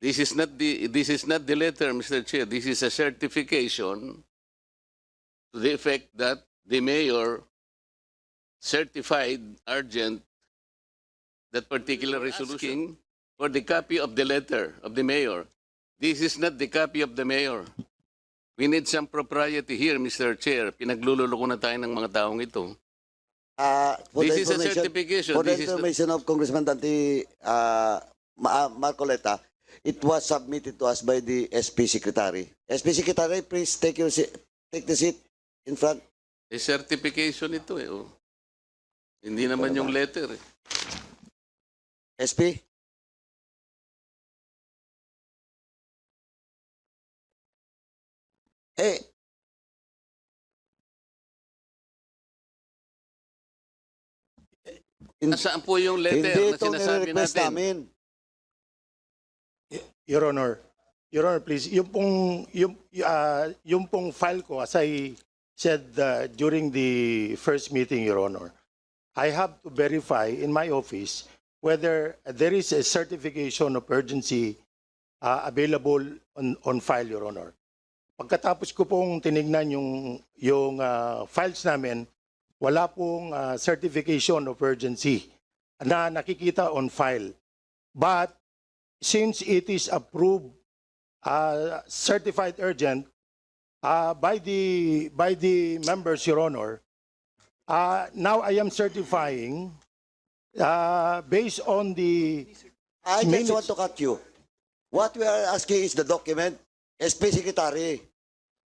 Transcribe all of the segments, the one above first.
this is not the letter, Mr. Chair. This is a certification to the effect that the mayor certified urgent that particular resolution for the copy of the letter of the mayor. This is not the copy of the mayor. We need some propriety here, Mr. Chair. Pinaglululoko na tayo ng mga taong ito. This is a certification. For the This is not- information of Congressman Dante Marcoleta, it was submitted to us by the SP Secretary. SP Secretary, please take the seat in front. a certification ito eh. Oh. Hindi naman yung letter eh. SP? Eh, Nasaan po yung letter hindi na ito sinasabi nire-request natin? namin. Your Honor, please, yung pong file ko, as I said during the first meeting, Your Honor, I have to verify in my office whether there is a certification of urgency available on file, Your Honor. Pagkatapos ko pong tinignan yung files namin, wala pong certification of urgency na nakikita on file. But since it is approved, certified urgent by the members, Your Honor, now I am certifying based on the I just minutes. want to cut you. What we are asking is the document, SP Secretary.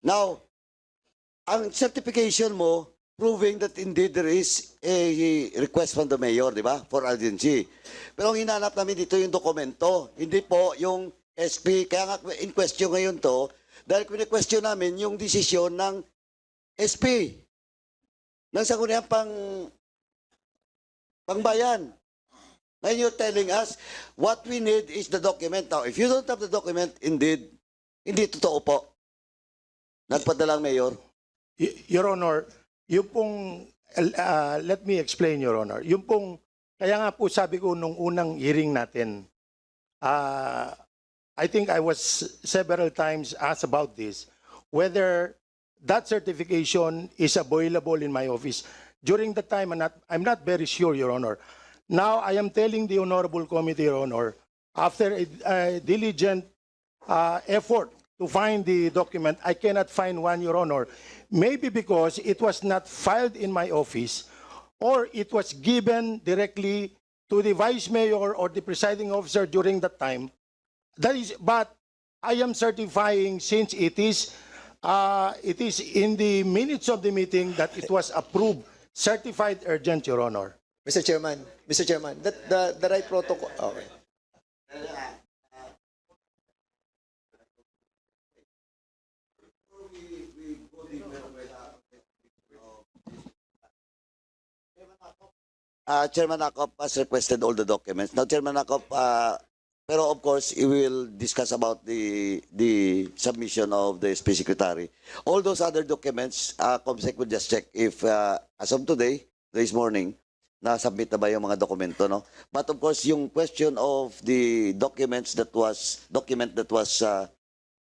Now, ang certification mo, proving that indeed there is a request from the mayor, di ba, for urgency. Pero ang hinanap namin dito yung dokumento, hindi po yung SP. Kaya nga in question ngayon to, dahil question namin yung desisyon ng SP, ng sangguniang pangbayan. Ngayon you're telling us, what we need is the document. Now, if you don't have the document, indeed, hindi totoo po. Nagpadalang mayor. Your Honor, yung pong, let me explain, Your Honor. Yung pong, kaya nga po sabi ko nung unang hearing natin, I think I was several times asked about this, whether that certification is available in my office. During the time, I'm not very sure, Your Honor. Now, I am telling the Honorable Committee, Your Honor, after a diligent effort to find the document, I cannot find one, Your Honor. Maybe because it was not filed in my office or it was given directly to the Vice Mayor or the presiding officer during that time. That is, but I am certifying since it is in the minutes of the meeting that it was approved, certified urgent, Your Honor. Mr. Chairman, the right protocol. Okay. Chairman Akop has requested all the documents. Now, Chairman Akop, pero of course, we will discuss about the submission of the SP Secretary. All those other documents, COMSEC will just check if, as of today, this morning, na-submit na ba yung mga dokumento, no? But of course, yung question of the document that was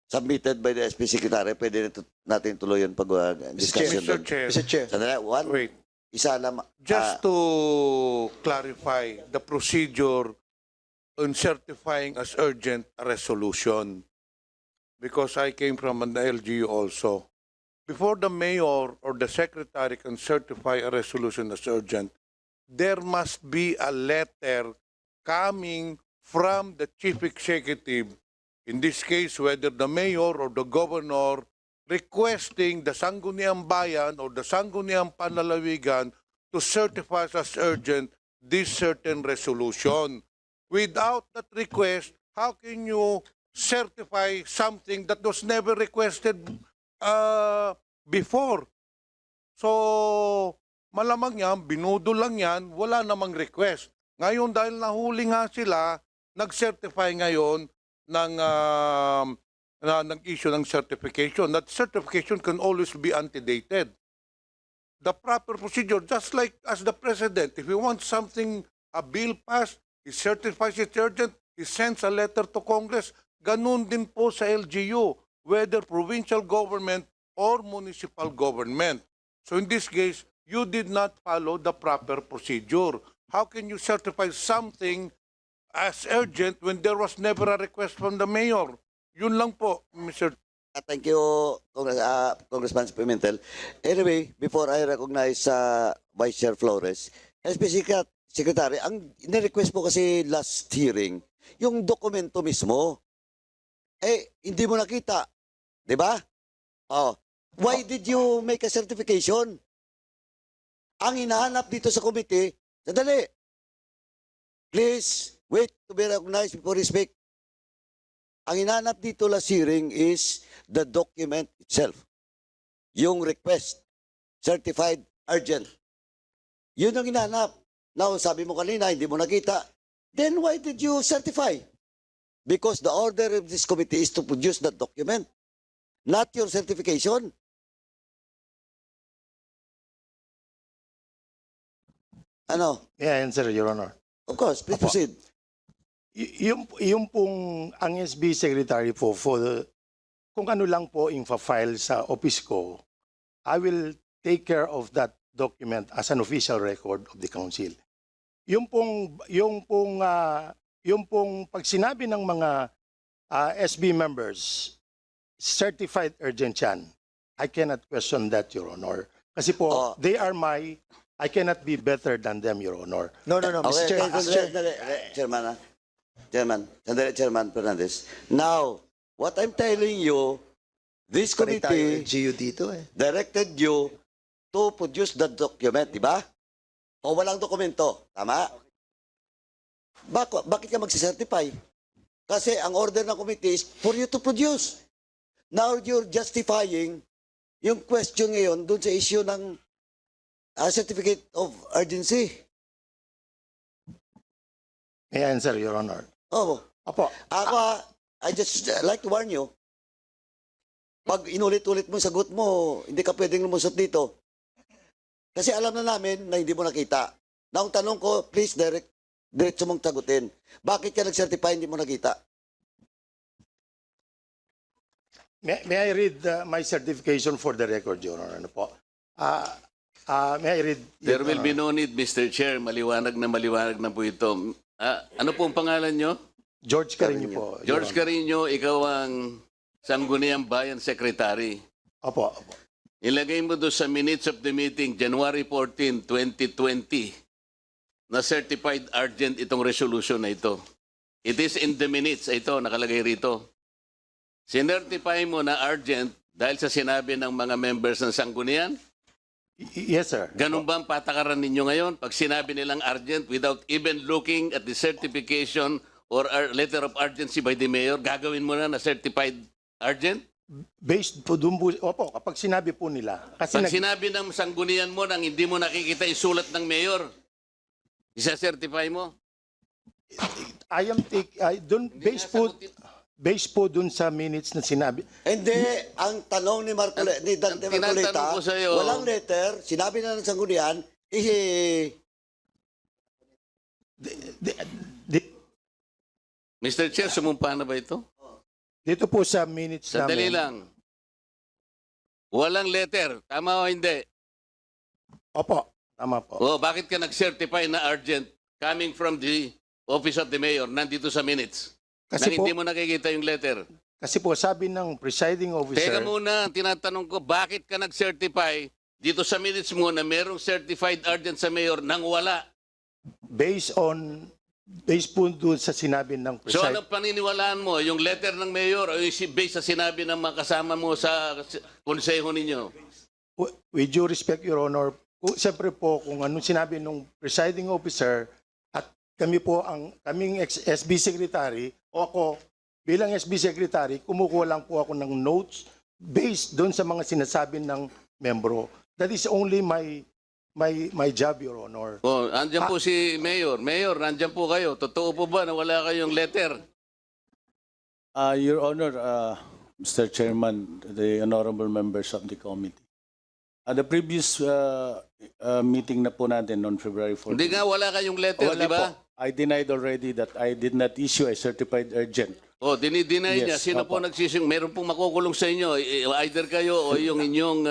submitted by the SP Secretary, pwede natin tuloy yung pag-discussion. Mr. Chair, Mr. Chair. Sandali, one, wait. isa lang. Just to clarify the procedure on certifying as urgent a resolution, because I came from an LGU also. Before the mayor or the secretary can certify a resolution as urgent, there must be a letter coming from the chief executive, in this case, whether the mayor or the governor, requesting the Sangguniang Bayan or the Sangguniang Panlalawigan to certify as urgent this certain resolution. Without that request, how can you certify something that was never requested before? So, malamang yan, binudol lang yan, wala namang request. Ngayon, dahil nahuli nga sila, nag-certify ngayon ng issue ng certification. That certification can always be antedated. The proper procedure, just like as the president, if he wants something, a bill passed, he certifies it urgent, he sends a letter to Congress, Ganun din po sa LGU, whether provincial government or municipal government. So in this case, you did not follow the proper procedure. How can you certify something as urgent when there was never a request from the mayor? Yun lang po, Mr. Thank you, Congressman Pimentel. Anyway, before I recognize Vice Chair Flores, SB Secretary, ang nirequest po kasi last hearing, yung dokumento mismo, hindi mo nakita. Di ba? Oh. Why did you make a certification? Ang hinahanap dito sa committee, sandali. Please, wait to be recognized before you speak. Ang hinahanap dito last hearing is the document itself. Yung request, certified urgent. Yun ang hinahanap. Now, sabi mo kanina, hindi mo nakita. Then why did you certify? Because the order of this committee is to produce that document, not your certification. Ano? May I answer, Your Honor? Of course, please Opo. proceed. Yung pong ang SB Secretary po kung ano lang po yung file sa office ko, I will take care of that document as an official record of the council. Yung pong pag sinabi ng mga SB members, certified urgent yan. I cannot question that, Your Honor. Kasi po, they are I cannot be better than them, Your Honor. No, Mr. Chair. Chairman Fernandez. Now, what I'm telling you, this Panay tayo committee LGU dito eh. directed you to produce the document, di ba? O walang dokumento, tama? Bakit ka magsicertify? Kasi ang order ng committee is for you to produce. Now you're justifying yung question ngayon dun sa issue ng certificate of urgency. May I answer, Your Honor? Oh, Opo. ako, I just like to warn you. Pag inulit-ulit mo yung sagot mo, hindi ka pwedeng lumusot dito. Kasi alam na namin na hindi mo nakita. Na ang tanong ko, please diretso mong sagutin. Bakit ka nag-certify hindi mo nakita? May I read my certification for the record, Your Honor? Ano po? May I read? There Your will be Honor? no need, Mr. Chair. Maliwanag na po ito. Ano pong pangalan nyo? George Carino po. Your George Honor. Carino, ikaw ang Sangguniang Bayan Secretary. Opo. Ilagay mo doon sa minutes of the meeting, January 14, 2020, na certified urgent itong resolution na ito. It is in the minutes. Ito, nakalagay rito. Sinertify mo na urgent dahil sa sinabi ng mga members ng Sanggunian? Yes, sir. Ganun ba ang patakaran ninyo ngayon? Pag sinabi nilang urgent without even looking at the certification or letter of urgency by the mayor, gagawin mo na certified urgent? Based po dun po, opo, kapag sinabi po nila. Kasi Pag sinabi ng Sanggunian mo nang hindi mo nakikita isulat ng mayor, isa-certify mo? based po dun sa minutes na sinabi. Hindi, ang tanong ni Dante ang tinatanong Marcoleta, ko sa'yo- walang letter, sinabi na ng sanggunian, Mr. Chair, sumumpa na ba ito? Dito po sa minutes Sandali namin. lang. Walang letter. Tama o hindi? Opo, tama po. O bakit ka nag-certify na urgent coming from the office of the mayor nandito sa minutes? Kasi Nang po, hindi mo nakikita yung letter. kasi po sabi ng presiding officer. Teka muna, tinatanong ko, bakit ka nag-certify dito sa minutes mo na merong certified urgent sa mayor nang wala? Based po doon sa sinabi ng So presiding. anong paniniwalaan mo? Yung letter ng mayor o yung based sa sinabi ng mga kasama mo sa konseho ninyo? With due respect, Your Honor, siyempre po kung anong sinabi ng presiding officer at kami po kaming SB Secretary o ako bilang SB Secretary, kumukuha lang po ako ng notes based doon sa mga sinasabi ng membro. That is only my job, Your Honor. O, andyan po si Mayor. Mayor, andyan po kayo. Totoo po ba na wala kayong letter? Your Honor, Mr. Chairman, the honorable members of the committee. The previous meeting na po natin on February 14. Hindi nga, wala kayong letter, Wala di ba? po. I denied already that I did not issue a certified urgent. Oh, dinideny niya. Yes, Sino po opo. nagsising? Meron pong makukulong sa inyo. Either kayo o yung inyong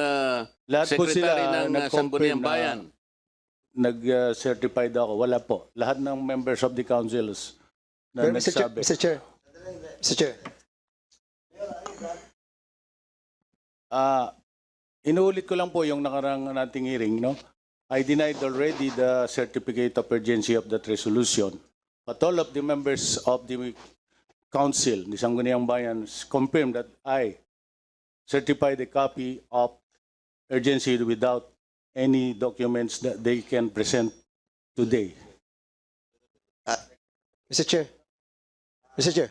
Lahat po secretary sila ng nag-confirm Sangguniang Bayan. Nag-certified ako. Wala po. Lahat ng members of the councils na Pero Mr. Chair, nagsabi. Mr. Chair. Mr. Chair. Inuulit ko lang po yung nakarang nating hearing, no? I denied already the certificate of urgency of that resolution. But all of the members of the council, the Sangguniang Bayan, confirmed that I certified a copy of urgency without any documents that they can present today. Mr. Chair. Mr. Chair.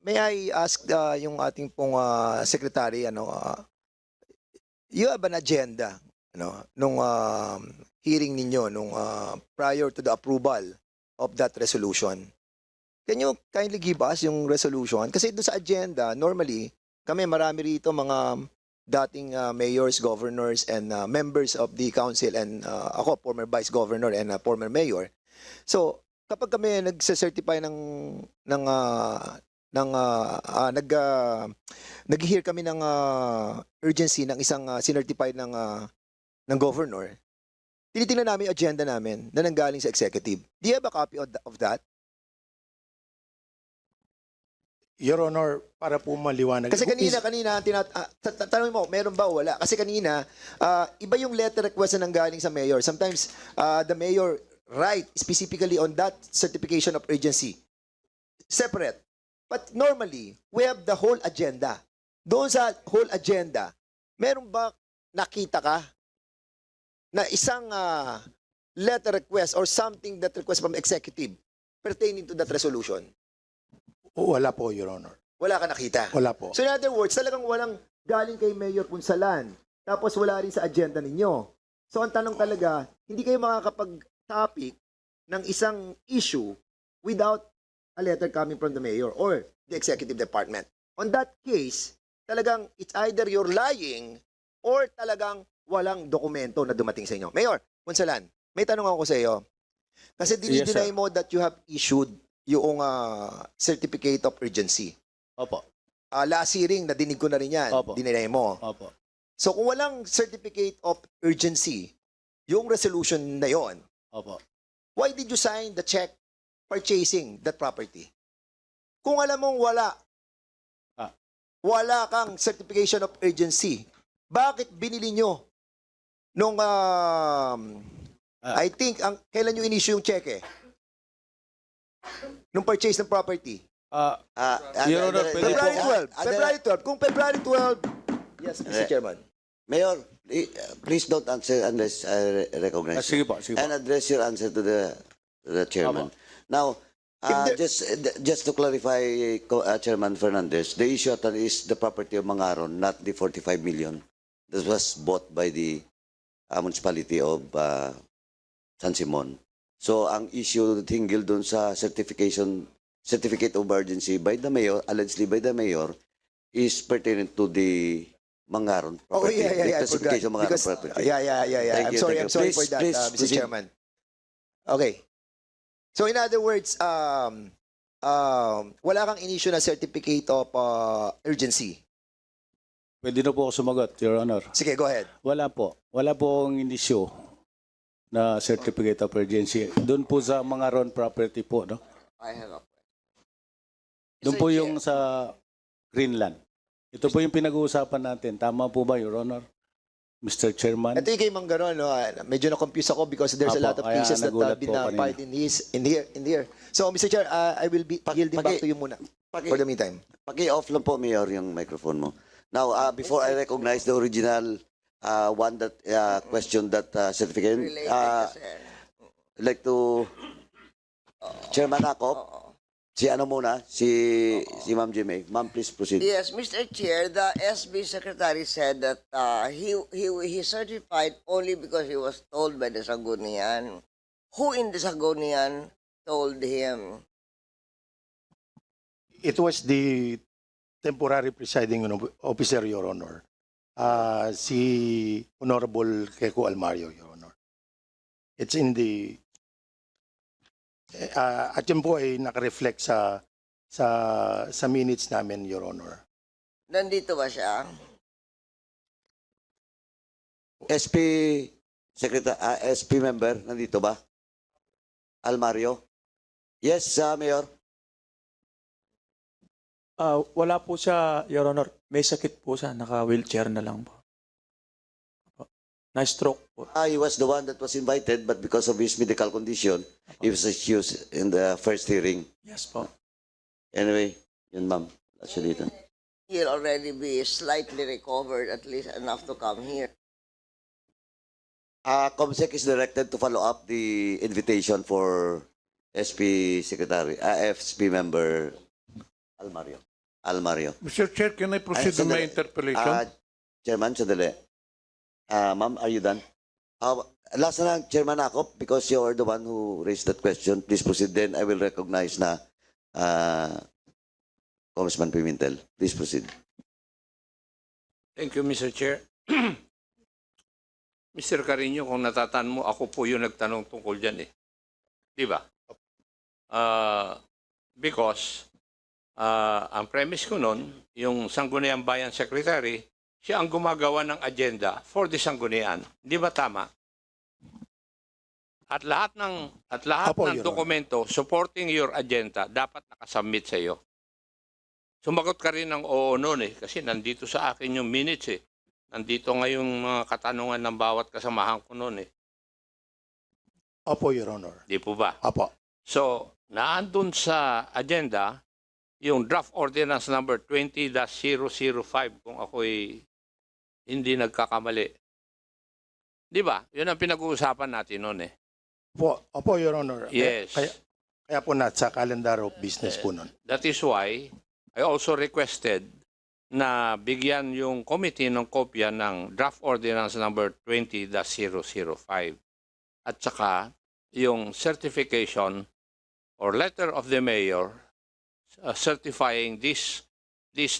May I ask yung ating pong secretary, you have an agenda, nung hearing ninyo, nung prior to the approval of that resolution. Can you kindly give us yung resolution? Kasi doon sa agenda, normally, kami marami rito mga dating mayors, governors, and members of the council, and ako, former vice governor and former mayor. So, kapag kami nagse-certify nag-hear kami ng urgency ng isang sinertify ng governor, tinitingnan namin yung agenda namin na nanggaling sa executive. Do you have a copy of that? Your Honor, para po maliwanag. Kasi kanina tanong mo, meron ba o wala? Kasi kanina, iba yung letter request na nanggaling sa mayor. Sometimes, the mayor write specifically on that certification of urgency. Separate. But normally, we have the whole agenda. Doon sa whole agenda, meron ba nakita ka na isang letter request or something that request from executive pertaining to that resolution? Wala po, Your Honor. Wala ka nakita? Wala po. So in other words, talagang walang galing kay Mayor Punsalan. Tapos wala rin sa agenda ninyo. So ang tanong talaga, hindi kayo makakapag-topic ng isang issue without a letter coming from the mayor or the executive department. On that case, talagang it's either you're lying or talagang walang dokumento na dumating sa inyo. Mayor Punsalan, may tanong ako sa iyo. Kasi Yes, sir. dinideny mo that you have issued yung certificate of urgency. Opo. Last hearing, nadinig ko na rin yan. Opo. Dinay mo. Opo. So kung walang certificate of urgency, yung resolution na yon, Opo. why did you sign the check purchasing that property? Kung alam mong wala kang certification of urgency, bakit binili nyo nung, I think, kailan nyo in-issue yung check nung purchase ng property? Your Honor, pwede po. February 12. Kung February 12, yes, Mr. Chairman. Mayor, please don't answer unless I recognize you. Sige po, sige po. And address your answer to the chairman. Now, just to clarify, Chairman Fernandez, the issue at hand is the property of Mangaron, not the 45 million that was bought by the municipality of San Simon. So, ang issue hinggil dun sa certificate of urgency by the mayor, allegedly by the mayor, is pertinent to the Mangaron Oh, property. yeah. The I classification of forgot. Mangaron Because, property. yeah. Thank I'm you, sorry, thank I'm sorry you. for that, Please Mr. proceed. Chairman. Okay. So, in other words, wala kang in-issue na certificate of urgency. Pwede na po ako sumagot, Your Honor. Sige, go ahead. Wala po. Wala po ang inisyo na certificate of urgency. Doon po sa mga Ron property po, no? Doon po yung sa Greenland. Ito po yung pinag-uusapan natin. Tama po ba, Your Honor? Mr. Chairman? Ito yung kay Mang Ganon, no? Medyo na-confuse ako because there's a Apo, lot of kaya cases that nagulat have been po kanina. filed in here. So, Mr. Chair, I will be yielding back to you muna for the meantime. Paki-off lang po, Mayor, yung microphone mo. Now, before I recognize the original one that questioned that certificate, I'd like to Chairman Akop, si ano muna, si Ma'am Jimmy. Ma'am, please proceed. Yes, Mr. Chair, the SB secretary said that he certified only because he was told by the Sanggunian. Who in the Sanggunian told him? It was the temporary presiding officer, Your Honor. Si Honorable Keko Almario, Your Honor. It's in the At yun po ay nakareflect sa minutes namin, Your Honor. Nandito ba siya? SP SP member, nandito ba? Almario? Yes, Mayor. Wala po siya, Your Honor. May sakit po siya. Naka-wheelchair na lang po. Na-stroke po. He was the one that was invited, but because of his medical condition, he was excused in the first hearing. Yes po. Anyway, yun ma'am. Actually, dito. He'll already be slightly recovered, at least enough to come here. COMSEC is directed to follow up the invitation for SP Secretary, SP member Almario. Mr. Chair, can I proceed with my sandali. interpellation? Chairman, sandali. Ma'am, are you done? Last na lang, Chairman Akop, because you are the one who raised that question. Please proceed. Then I will recognize na Congressman Pimentel. Please proceed. Thank you, Mr. Chair. Mr. Carino, kung natatan mo, ako po yung nagtanong tungkol dyan eh. Di ba? Because ang premise ko nun, yung Sangguniang Bayan Secretary, siya ang gumagawa ng agenda for the Sanggunian. Di ba tama? At lahat Apo, ng Your Honor. dokumento supporting your agenda dapat nakasubmit sa iyo. Sumagot ka rin ng oo noon eh, kasi nandito sa akin yung minutes eh. Nandito ngayong mga katanungan ng bawat kasamahan ko noon eh. Opo, Your Honor. Di po ba? Opo. So, naandun sa agenda, yung draft ordinance number 20-005 kung ako'y hindi nagkakamali. Di ba? Yun ang pinag-uusapan natin noon eh. Opo, Your Honor. Yes. Kaya po sa calendar of business po nun. That is why I also requested na bigyan yung committee ng kopya ng draft ordinance number 20-005 at saka yung certification or letter of the mayor certifying this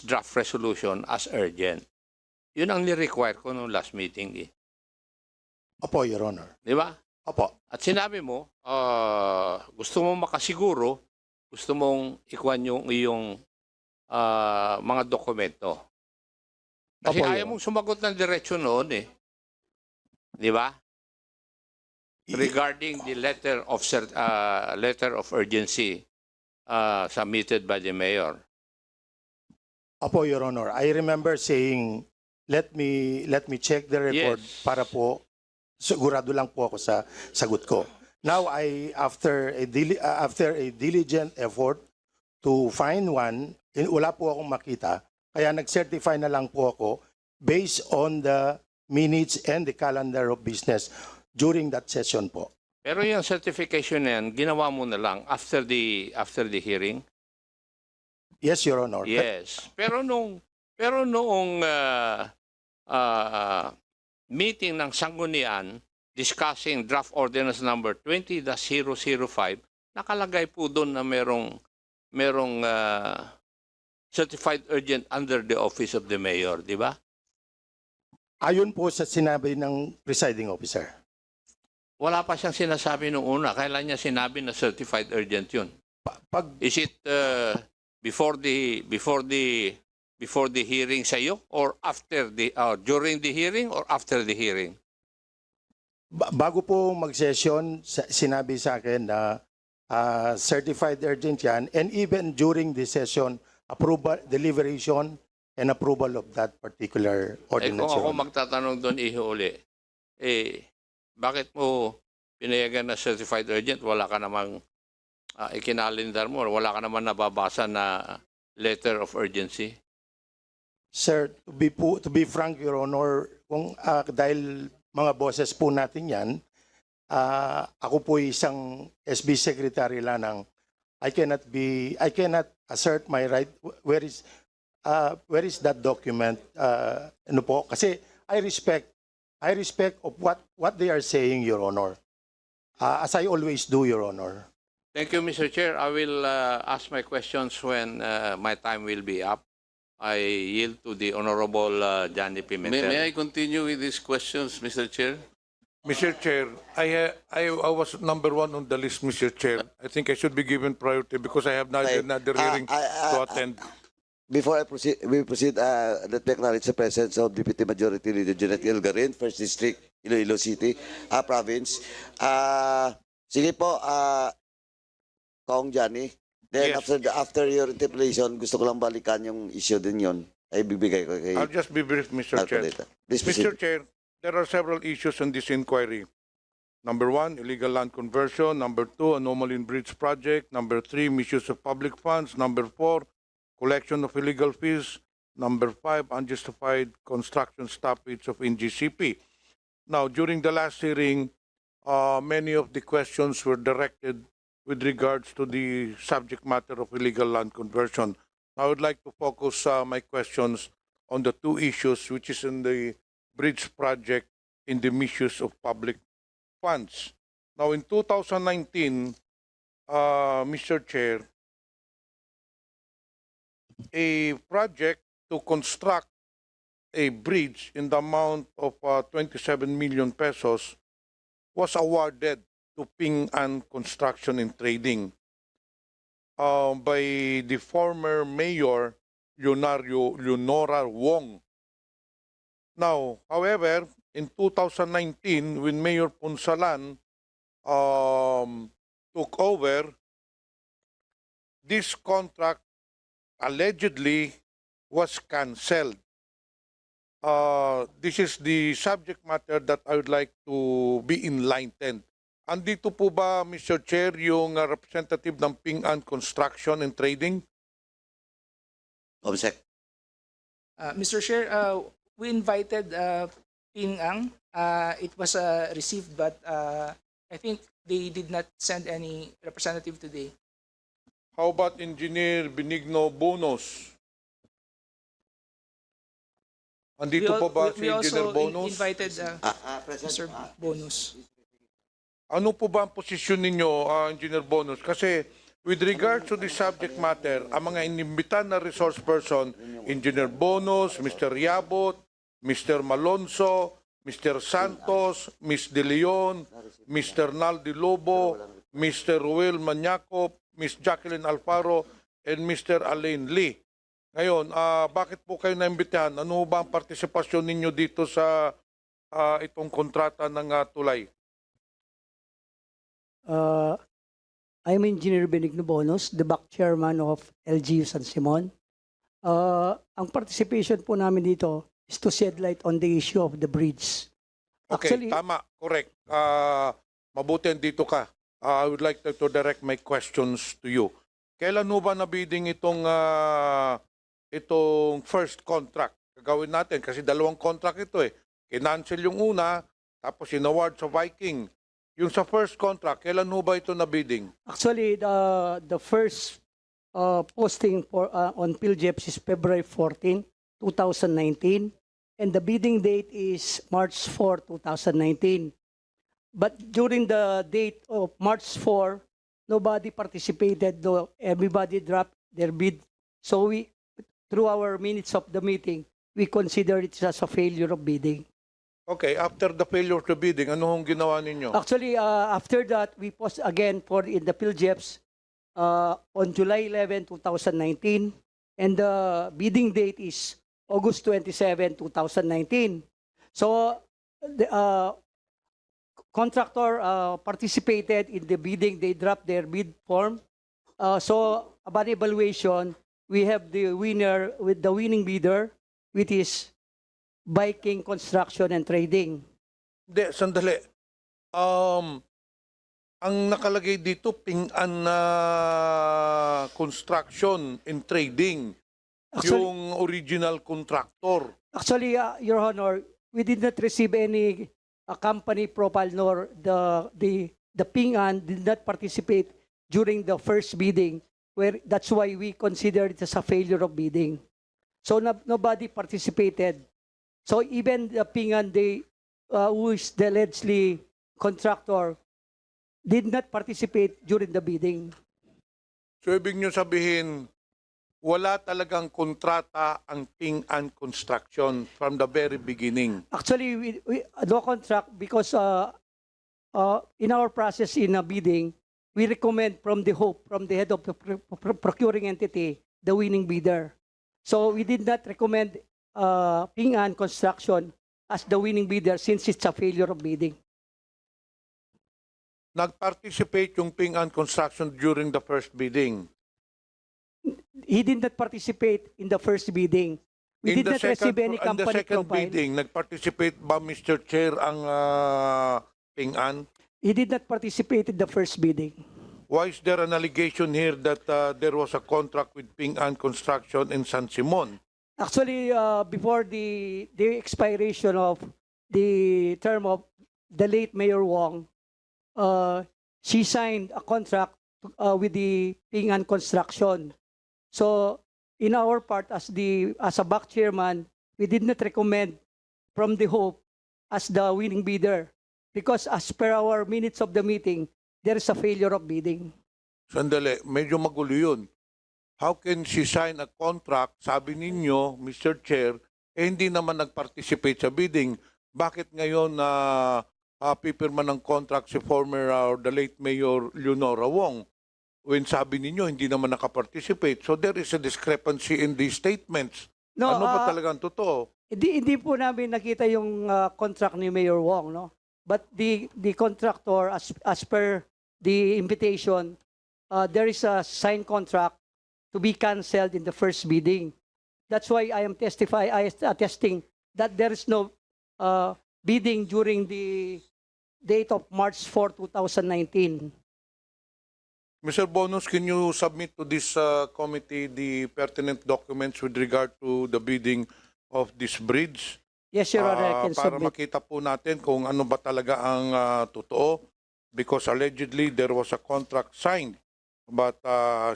draft resolution as urgent. Yun ang ni-require ko nung last meeting eh. Opo, Your Honor. Di ba? Opo. At sinabi mo, gusto mong makasiguro, gusto mong ikuan yung iyong mga dokumento. Kasi Opo, ayaw Your mong sumagot ng diretsyo noon eh. Di ba? Regarding the letter of urgency submitted by the mayor. Opo, Your Honor. I remember saying, let me check the report Yes. para po sigurado lang po ako sa sagot ko. Now, after a diligent effort to find one, wala po akong makita, kaya nag-certify na lang po ako based on the minutes and the calendar of business during that session po. Pero yung certification na yan, ginawa mo na lang after the hearing? Yes, Your Honor. Yes. Pero noong meeting ng Sanggunian discussing draft ordinance number 20-005, nakalagay po doon na merong certified urgent under the office of the mayor, di ba? Ayon po sa sinabi ng presiding officer. Wala pa siyang sinasabi nung una. Kailan niya sinabi na certified urgent yun? Is it before the hearing sa iyo or after during the hearing or after the hearing? Bago po mag-session, sinabi sa akin na certified urgent yan, and even during the session, approval, deliberation, and approval of that particular Kung ordinance. ako Your Honor. magtatanong doon uli, bakit mo pinayagan na certified urgent? Wala ka namang ikinalendar mo, wala ka naman nababasa na letter of urgency? Sir, to be frank, Your Honor, kung dahil mga bosses po natin yan, ako po isang SB secretary lang. I cannot assert my right. Where is that document? Ano po? Kasi I respect of what they are saying, Your Honor. As I always do, Your Honor. Thank you, Mr. Chair. I will ask my questions when my time will be up. I yield to the Honorable Johnny Pimentel. May I continue with these questions, Mr. Chair? Mr. Chair, I was number one on the list, Mr. Chair. I think I should be given priority because I have another hearing to attend. Before we proceed, let me acknowledge the presence of Deputy Majority Leader Janet Ilgarin, First District, Iloilo City, Province. Sige po, Kong Johnny. Then Yes. after your interpellation, gusto ko lang balikan yung issue din yon. Ay bibigay ko kay I'll just be brief, Mr. Chair. calculator. Please proceed. Mr. Chair, there are several issues in this inquiry. Number one, illegal land conversion. Number two, anomaly in bridge project. Number three, misuse of public funds. Number four, collection of illegal fees. Number five, unjustified construction stoppage of NGCP. Now, during the last hearing, many of the questions were directed with regards to the subject matter of illegal land conversion. I would like to focus my questions on the two issues, which is in the bridge project in the misuse of public funds. Now, in 2019, Mr. Chair, a project to construct a bridge in the amount of 27 million pesos was awarded to Ping An Construction and Trading by the former mayor, Leonora Wong. Now, however, in 2019, when Mayor Punsalan took over, this contract allegedly was canceled. This is the subject matter that I would like to be enlightened. Andito po ba, Mr. Chair, yung representative ng Ping An Construction and Trading? Omsec. Mr. Chair, we invited Ping Ang. It was received, but I think they did not send any representative today. How about Engineer Benigno Bonos? Andito po ba si we Engineer also Bonos? invited Present. Mr. Bonus. Ano po ba ang posisyon ninyo, Engineer Bonus? Kasi with regard to the subject matter, ang mga inimbitan na resource person, Engineer Bonus, Mr. Yabot, Mr. Malonzo, Mr. Santos, Ms. De Leon, Mr. Naldi Lobo, Mr. Ruel Maniaco, Ms. Jacqueline Alfaro, and Mr. Alain Lee. Ngayon, bakit po kayo naimbitahan? Ano ba ang partisipasyon ninyo dito sa itong kontrata ng tulay? I'm Engineer Benigno Bonos, the back chairman of LGU San Simon. Ang participation po namin dito is to shed light on the issue of the bridge. Okay, Actually, tama, correct. Mabuti dito ka. I would like to direct my questions to you. Kailan ho ba nabidding itong first contract? Gagawin natin kasi dalawang contract ito eh. Kinancel yung una, tapos in-award sa Viking. Yung sa first contract, kailan ho ba ito nabidding? actually the first posting for on PhilJeps is February 14, 2019, and the bidding date is March 4, 2019. But during the date of March 4, nobody participated, though everybody dropped their bid. So we, through our minutes of the meeting, we consider it as a failure of bidding. Okay, after the failure to bidding, ano hong ginawa ninyo? Actually, after that, we post again for in the PhilJeps on July 11, 2019, and the bidding date is August 27, 2019. So the contractor participated in the bidding. They dropped their bid form. So upon evaluation, we have the winner with the winning bidder, which is Viking Construction and Trading. Hindi, sandali. Ang nakalagay dito, Ping An Construction and Trading. Actually- Yung original contractor. Actually, Your Honor, we did not receive any company profile nor the Ping An did not participate during the first bidding. Where that's why we consider it as a failure of bidding. So nobody participated. So even the Ping An, who is the allegedly contractor, did not participate during the bidding. So ibig nyo sabihin, wala talagang kontrata ang Ping An Construction from the very beginning. Actually, we no contract because in our process in bidding, we recommend from the head of the procuring entity, the winning bidder. So we did not recommend Ping An Construction as the winning bidder since it's a failure of bidding. Nag-participate yung Ping An Construction during the first bidding. He did not participate in the first bidding. We did not receive any in the company second profile. bidding, nag-participate ba Mr. Chair ang Ping An? He did not participate in the first bidding. Why is there an allegation here that there was a contract with Ping An Construction in San Simon? Actually, before the expiration of the term of the late Mayor Wong, she signed a contract with the Ping An Construction. So, in our part, as a back chairman, we did not recommend from the Hope as the winning bidder because as per our minutes of the meeting, there is a failure of bidding. Sandali, medyo magulo yun. How can she sign a contract, sabi ninyo, Mr. Chair, hindi naman nag-participate sa bidding? Bakit ngayon na pipirma ng contract si former the late Mayor Leonora Wong? When sabi ninyo, hindi naman nakaparticipate. So there is a discrepancy in these statements. No, ano ba talagang totoo? Hindi po namin nakita yung contract ni Mayor Wong, no? But the contractor, as per the invitation, there is a signed contract to be canceled in the first bidding. That's why I am attesting that there is no bidding during the date of March 4, 2019. Mr. Bonus, can you submit to this committee the pertinent documents with regard to the bidding of this bridge? Yes, Your Honor, I can para submit. makita po natin kung ano ba talaga ang totoo. Because allegedly there was a contract signed. But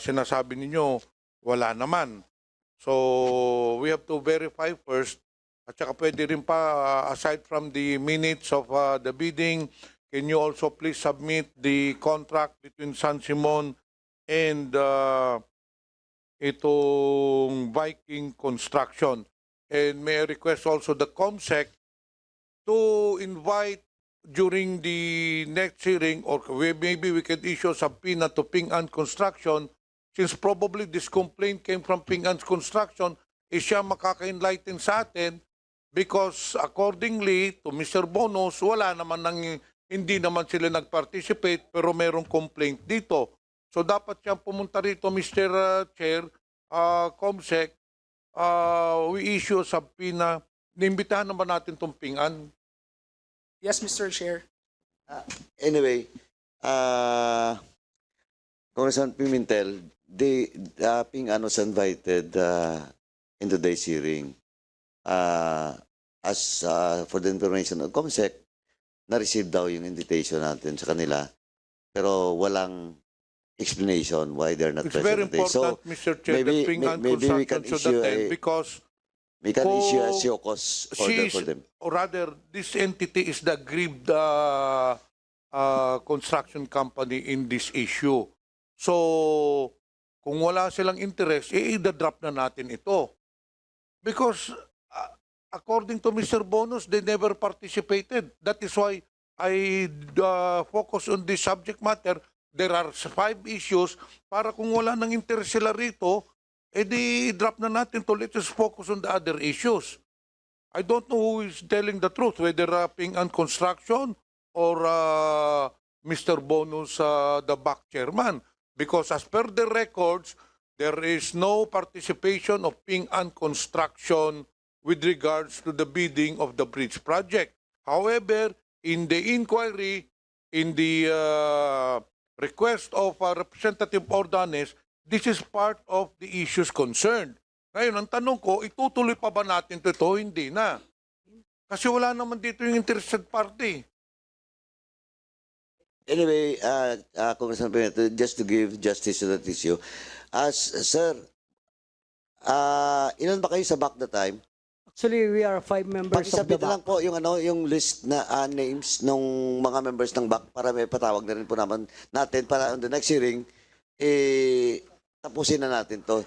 sinasabi ninyo, wala naman. So we have to verify first. At saka pwede rin pa, aside from the minutes of the bidding, can you also please submit the contract between San Simon and itong Viking Construction? And may I request also the COMSEC to invite during the next hearing, or maybe we can issue a subpoena to Ping An Construction, since probably this complaint came from Ping An's Construction, siya makaka-enlighten sa atin, because accordingly to Mr. Bonus, wala naman hindi naman sila nag-participate pero merong complaint dito. So dapat siyang pumunta rito, Mr. Chair, COMSEC, we issue a subpoena. Niimbitahan naman natin itong Ping An. Yes, Mr. Chair. Anyway, Congressman Pimentel, Ping An was invited in today's hearing. As for the information of COMSEC, na-receive daw yung invitation natin sa kanila, pero walang explanation why they're not It's present very today. important, Mr. Chair, maybe- that Ping An maybe we Construction can should issue attend a- because we can Kung issue a COCOS order for them. or rather, this entity is the aggrieved construction company in this issue. So, kung wala silang interest, i-drop na natin ito. Because, according to Mr. Bonus, they never participated. That is why I focus on this subject matter. There are 5 issues para kung wala nang interest sila rito, i-drop na natin to. Let us focus on the other issues. I don't know who is telling the truth, whether Ping An Construction or Mr. Bonus, the back chairman. Because as per the records, there is no participation of Ping An Construction with regards to the bidding of the bridge project. However, in the inquiry, in the request of Representative Ordanes, this is part of the issues concerned. Ngayon, ang tanong ko, itutuloy pa ba natin ito? Hindi na. Kasi wala naman dito yung interested party. Anyway, Congressman Pimentel, just to give justice to that issue, sir, ilan ba kayo sa back the time? Actually, we are 5 members of the Pakisabit back. lang po yung list na names ng mga members ng back para may patawag na rin po natin para on the next hearing, tapusin na natin to.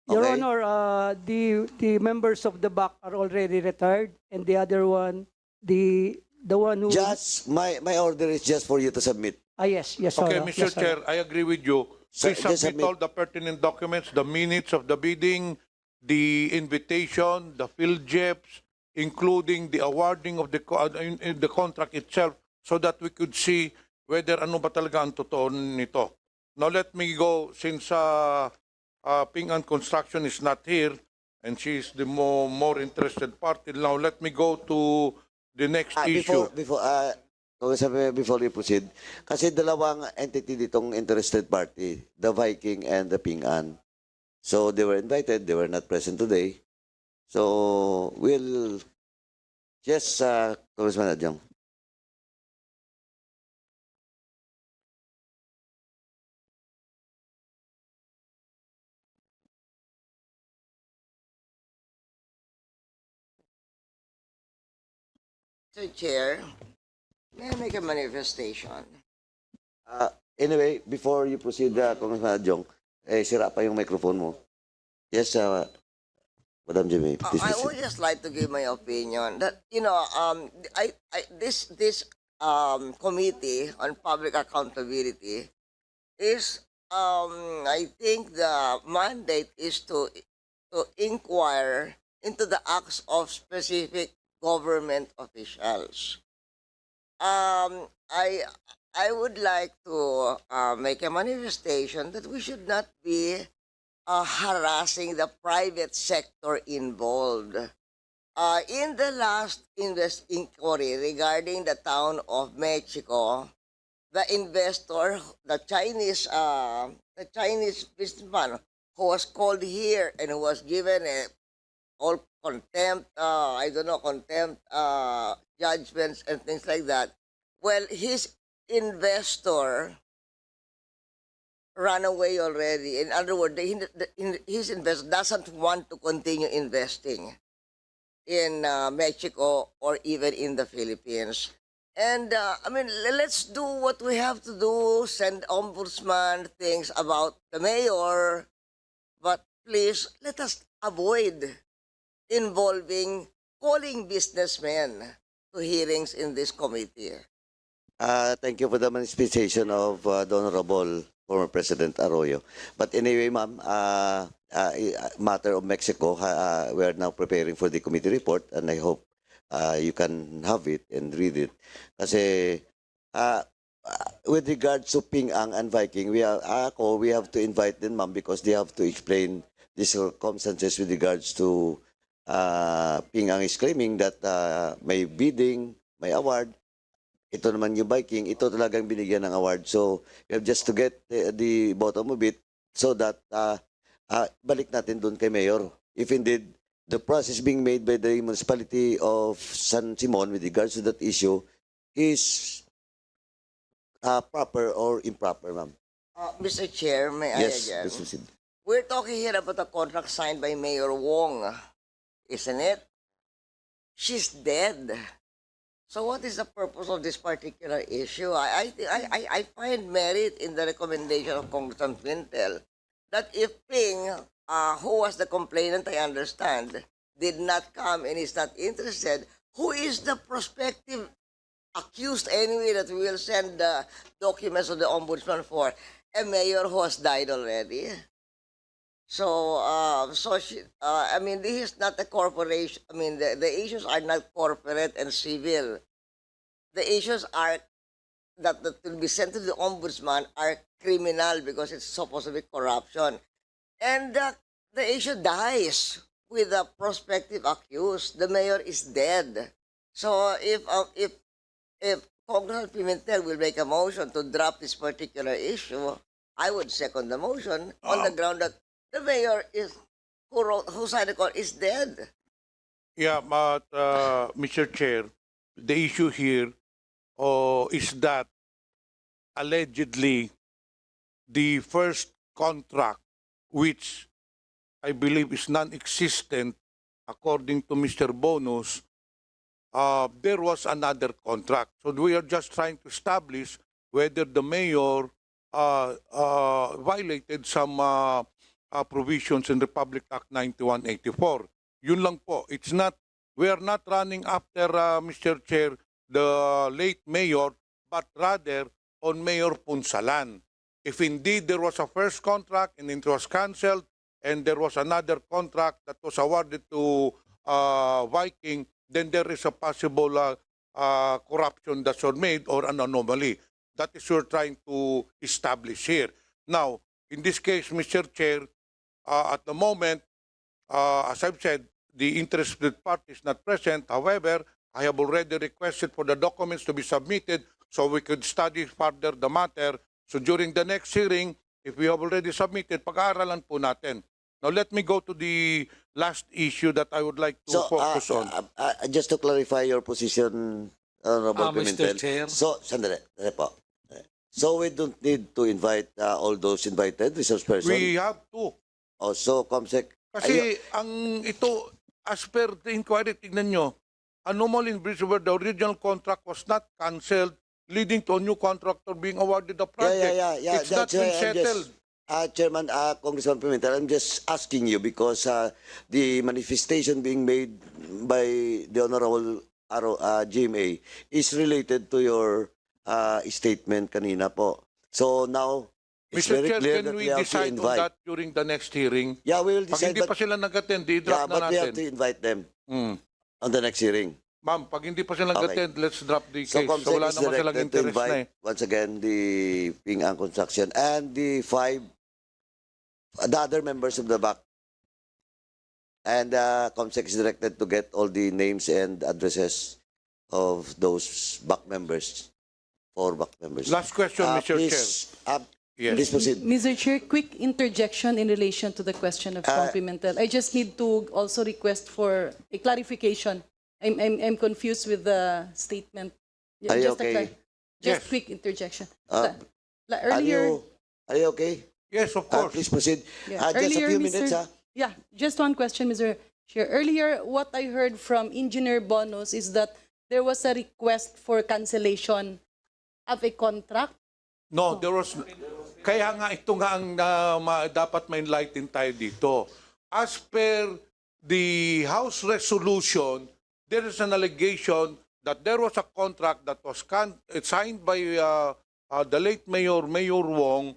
Your Okay. Honor, the members of the back are already retired, and the other one, the one who. Just, my order is just for you to submit. Yes, Okay, Honor. Mr. Yes, Chair, Honor. I agree with you. Sir, Please just submit submit. all the pertinent documents, the minutes of the bidding, the invitation, the field jeps, including the awarding of in the contract itself, so that we could see whether ano ba talaga ang totoo nito. Now let me go, since Ping An Construction is not here, and she is the more interested party. Now let me go to the next issue. Before we proceed, kasi dalawang entity ditong interested party, the Viking and the Ping An. So they were invited, they were not present today. So we'll just, Congressman Adjong. Mr. Chair, may I make a manifestation? Anyway, before you proceed, Congressman Adjong, sira pa yung microphone mo. Yes, Madam Jimmy, please I proceed. would just like to give my opinion that this committee on public accountability is I think the mandate is to inquire into the acts of specific government officials. I would like to make a manifestation that we should not be harassing the private sector involved. In the last inquiry regarding the town of Mexico, the investor, the Chinese businessman who was called here and who was given all contempt, contempt judgments and things like that. Well, his investor ran away already. In other words, his investor doesn't want to continue investing in Mexico or even in the Philippines. And let's do what we have to do, send ombudsman things about the mayor, but please let us avoid involving calling businessmen to hearings in this committee. Thank you for the manifestation of the Honorable former President Arroyo. But anyway, ma'am, matter of Mexico, we are now preparing for the committee report, and I hope you can have it and read it. Kasi with regards to Ping An and Viking, we have to invite them, ma'am, because they have to explain the circumstances with regards to Ping An is claiming that may bidding, may award. Ito naman yung Viking, ito talagang binigyan ng award. So, we have just to get the bottom of it so that balik natin doon kay Mayor. If indeed, the process being made by the municipality of San Simon with regards to that issue is proper or improper, ma'am. Mr. Chair, may Yes, I again? please proceed. We're talking here about a contract signed by Mayor Wong, isn't it? She's dead. So what is the purpose of this particular issue? I find merit in the recommendation of Congressman Quintel that if Ping, who was the complainant, I understand, did not come and is not interested, who is the prospective accused anyway that we will send the documents of the ombudsman for? A mayor who has died already. So, this is not a corporation. I mean, the issues are not corporate and civil. The issues are that will be sent to the ombudsman are criminal because it's supposed to be corruption. And the issue dies with the prospective accused. The mayor is dead. So, if Congressman Pimentel will make a motion to drop this particular issue, I would second the motion on the ground that the mayor who signed the call is dead. Yeah, but Mr. Chair, the issue here is that allegedly the first contract, which I believe is non-existent according to Mr. Bonus, there was another contract. So we are just trying to establish whether the mayor violated some provisions in Republic Act 9184. Yun lang po. We are not running after, Mr. Chair, the late mayor, but rather on Mayor Punsalan. If indeed there was a first contract and it was canceled, and there was another contract that was awarded to Viking, then there is a possible corruption that's made or an anomaly. That is what we're trying to establish here. Now, in this case, Mr. Chair, at the moment, as I've said, the interested party is not present. However, I have already requested for the documents to be submitted so we could study further the matter. So during the next hearing, if we have already submitted, pag-aaralan po natin. Now, let me go to the last issue that I would like to focus on. Just to clarify your position, Honorable Pimentel. Mr. Chair. So, sandali po. So, we don't need to invite all those invited resource persons? We have to. Also, Comsec. Kasi ito, as per the inquiry, tignan nyo, anomaly in breach where the original contract was not cancelled, leading to a new contractor being awarded the project. Yeah. It's not been settled. Chairman, Congressman Pimentel, I'm just asking you because the manifestation being made by the Honorable GMA is related to your statement kanina po. So now, it's Mr. very Chair, clear can that we we have to decide on invite. that during the next hearing? Yeah, we will Pag decide. hindi pa sila nag-attend, i-drop na but we have natin. to invite them Mm. on the next hearing. Ma'am, pag hindi pa sila nag-attend, let's drop the So case. Comsec So wala is naman silang directed to interest na eh. invite once again the Ping Ang Construction and the other members of the back. And Comsec is directed to get all the names and addresses of those back members, 4 back members. Last question, Mr. Chair. Please, Yes. please proceed. Mr. Chair, quick interjection in relation to the question of Pimentel. I just need to also request for a clarification. I'm confused with the statement. Are you Just okay? Yes. Just quick interjection. Are Earlier, you okay? Yes, of course. Please proceed. Yeah. Just a Earlier, few Mr. minutes. Yeah, just one question, Mr. Chair. Earlier, what I heard from Engineer Bonos is that there was a request for cancellation of a contract. No, there was... Kaya nga ito nga ang dapat ma-enlighten tayo dito. As per the House resolution, there is an allegation that there was a contract that was signed by the late Mayor Wong,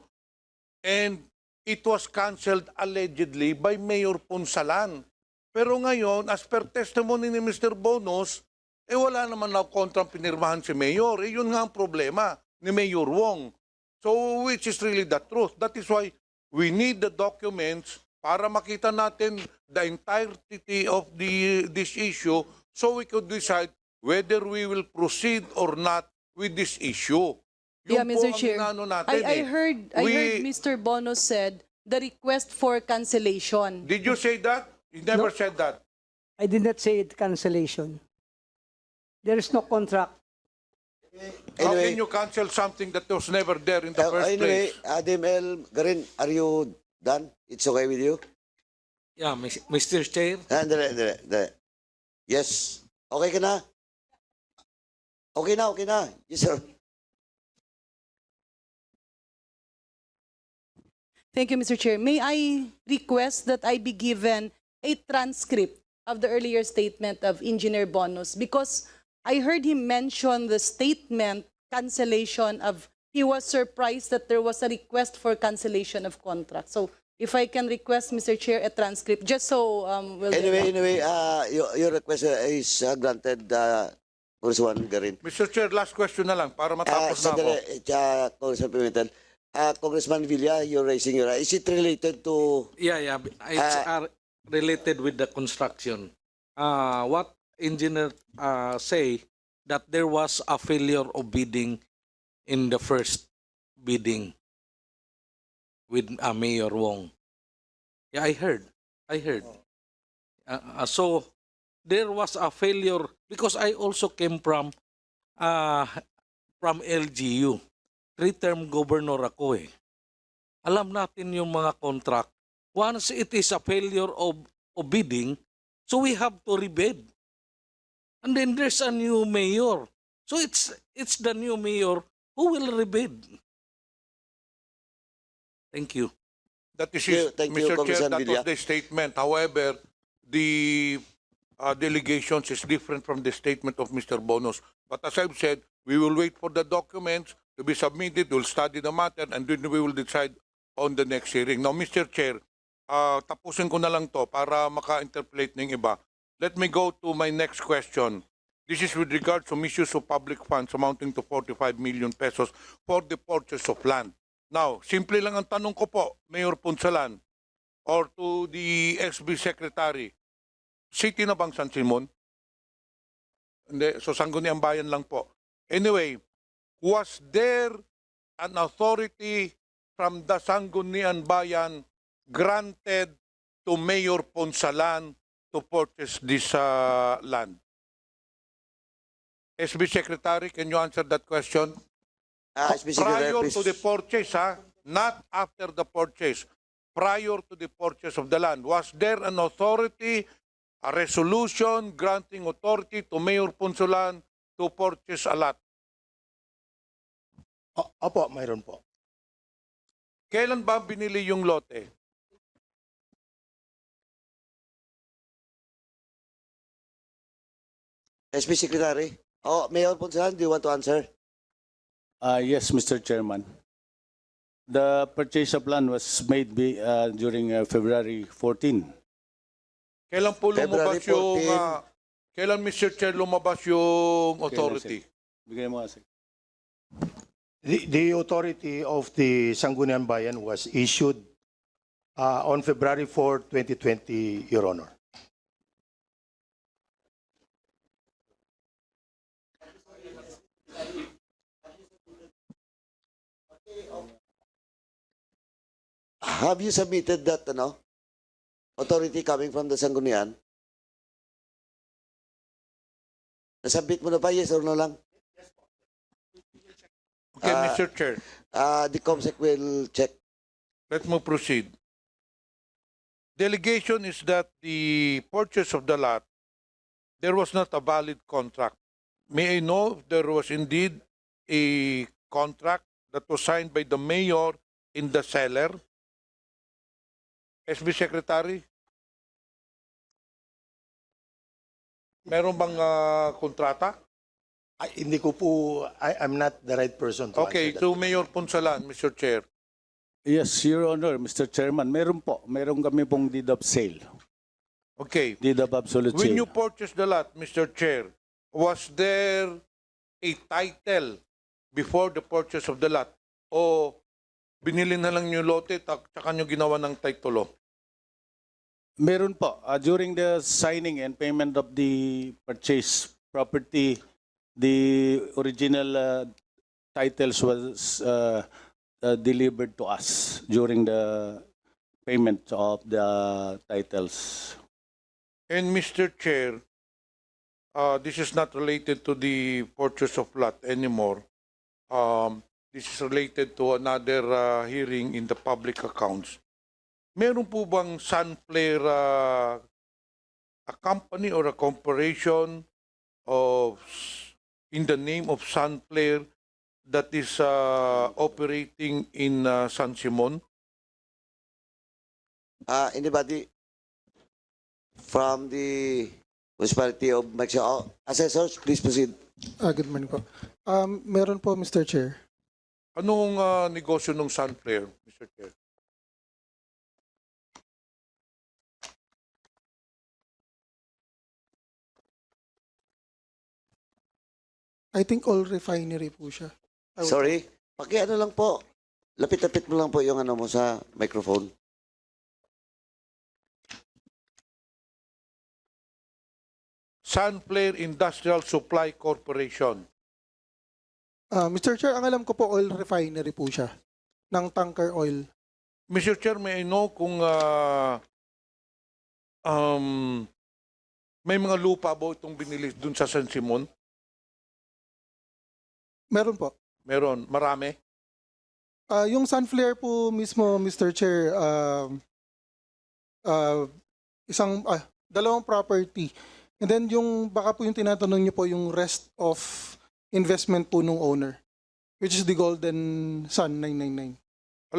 and it was cancelled allegedly by Mayor Punsalan. Pero ngayon, as per testimony ni Mr. Bonos, wala naman na kontrang pinirmahan si Mayor. Yun nga ang problema ni Mayor Wong. So, which is really the truth. That is why we need the documents para makita natin the entirety of this issue so we could decide whether we will proceed or not with this issue. Yeah, Yun po Mr. ang Chair. inaano natin I heard Mr. Bonos said the request for cancellation. Did you say that? You never said that. I did not say it cancellation. There is no contract. How Anyway, can you cancel something that was never there in the first anyway, place? Ademel Garin, are you done? It's okay with you? Yeah, Mr. Chair. Dali. Yes. Okay ka na? Okay na. Yes, sir. Thank you, Mr. Chair. May I request that I be given a transcript of the earlier statement of Engineer Bonos, because I heard him mention the statement cancellation of, he was surprised that there was a request for cancellation of contract. So if I can request, Mr. Chair, a transcript, just so we'll get that. Anyway, your request is granted, Congressman Garin. Mr. Chair, last question na lang para matapos na ako. Congressman Pimentel. Congressman Villa, you're raising your... Is it related to... Yeah. It's related with the construction. What engineer say that there was a failure of bidding in the first bidding with Mayor Wong. Yeah, I heard. So there was a failure because I also came from LGU. 3-term governor ako eh. Alam natin yung mga contract. Once it is a failure of bidding, so we have to rebid. And then there's a new mayor. So it's the new mayor who will rebid. Thank you. That is Thank you, Mr. Chair, Congressman that Villa. was the statement. However, the delegations is different from the statement of Mr. Bonos. But as I've said, we will wait for the documents to be submitted, we'll study the matter, and then we will decide on the next hearing. Now, Mr. Chair, tapusin ko na lang to para maka-interpolate ng iba. Let me go to my next question. This is with regards to misuse of public funds amounting to 45 million pesos for the purchase of land. Now, simple lang ang tanong ko po, Mayor Punsalan, or to the SB Secretary, city na bang San Simon? Hindi, so Sangguniang Bayan lang po. Anyway, was there an authority from the Sangguniang Bayan granted to Mayor Punsalan to purchase this land? SB Secretary, can you answer that question? SB Secretary, Prior please. to the purchase, not after the purchase. Prior to the purchase of the land, was there an authority, a resolution granting authority to Mayor Punsalan to purchase a lot? Opo, mayroon po. Kailan ba binili yung lote? SB Secretary. Oh, Mayor Punsalan, do you want to answer? Yes, Mr. Chairman. The purchase of land was made during February 14. Kailan po lumabas February 14. yung... kailan, Mr. Chair, lumabas yung authority? Bigay mo kasi. The authority of the Sangguniang Bayan was issued on February 4, 2020, Your Honor. Have you submitted that, authority coming from the Sangguniang? Nasubmit mo na ba? Yes or no lang? Okay, Mr. Chair, The COMSEC will check. let's move proceed. The allegation is that the purchase of the lot, there was not a valid contract. May I know if there was indeed a contract that was signed by the mayor in the seller? SB Secretary? Meron bang kontrata? Hindi ko po, I'm not the right person to Okay, answer that. to Mayor Punsalan, Mr. Chair. Yes, Your Honor, Mr. Chairman, meron po. Meron kami pong deed of sale. Okay. Deed of absolute When sale. you purchased the lot, Mr. Chair, was there a title before the purchase of the lot? O binili na lang yung lote, tsaka nyo ginawa ng titulo? Meron po. During the signing and payment of the purchase property, the original titles was delivered to us during the payment of the titles. And Mr. Chair, this is not related to the purchase of lot anymore. This is related to another hearing in the public accounts. Meron po bang Sunflare a company or a corporation of in the name of Sunflare that is operating in San Simon? Anybody from the municipality of Mexico? Assessors, please proceed. Good morning po. Meron po, Mr. Chair. Anong negosyo ng Sunflare, Mr. Chair? I think all refinery po siya. Sorry, paki-ano lang po. Lapit-lapit mo lang po yung mo sa microphone. Sunflare Industrial Supply Corporation. Mr. Chair, ang alam ko po oil refinery po siya. Ng tanker oil. Mr. Chair, may I know kung may mga lupa ba itong binili dun sa San Simon? Meron po. Meron. Marami? Yung Sunflare po mismo, Mr. Chair, dalawang property. And then yung, baka po yung tinatanong niyo po yung rest of investment po nung owner, which is the Golden Sun 999.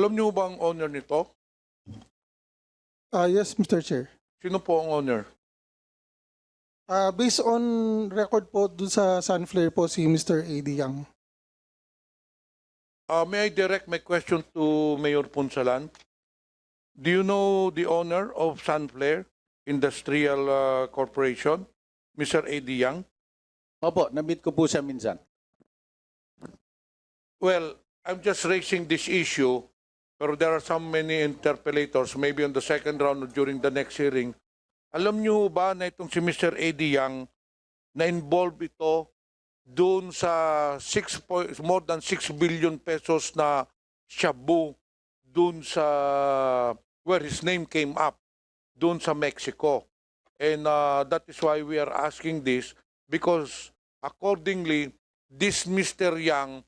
Alam niyo ba ang owner nito? Yes, Mr. Chair. Sino po ang owner? Based on record po dun sa Sunflare po si Mr. A.D. Yang. May I direct my question to Mayor Punsalan? Do you know the owner of Sunflare Industrial Corporation, Mr. A.D. Yang? Opo, na-meet ko po siya minsan. Well, I'm just raising this issue, pero there are so many interpellators, maybe on the second round or during the next hearing. Alam niyo ba na itong si Mr. A.D. Yang na-involve ito doon sa more than 6 billion pesos na shabu doon sa where his name came up, doon sa Mexico. And that is why we are asking this, because accordingly, this Mr. Yang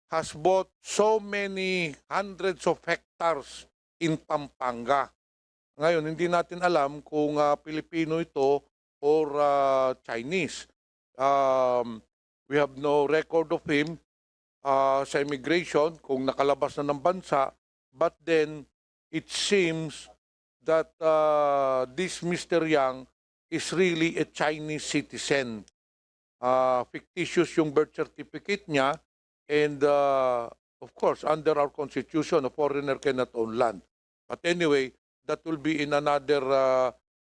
has bought so many hundreds of hectares in Pampanga. Ngayon, hindi natin alam kung Pilipino ito or Chinese. We have no record of him sa immigration kung nakalabas na ng bansa. But then, it seems that this Mr. Yang is really a Chinese citizen. Fictitious yung birth certificate niya. And of course, under our constitution, a foreigner cannot own land. But anyway, that will be in another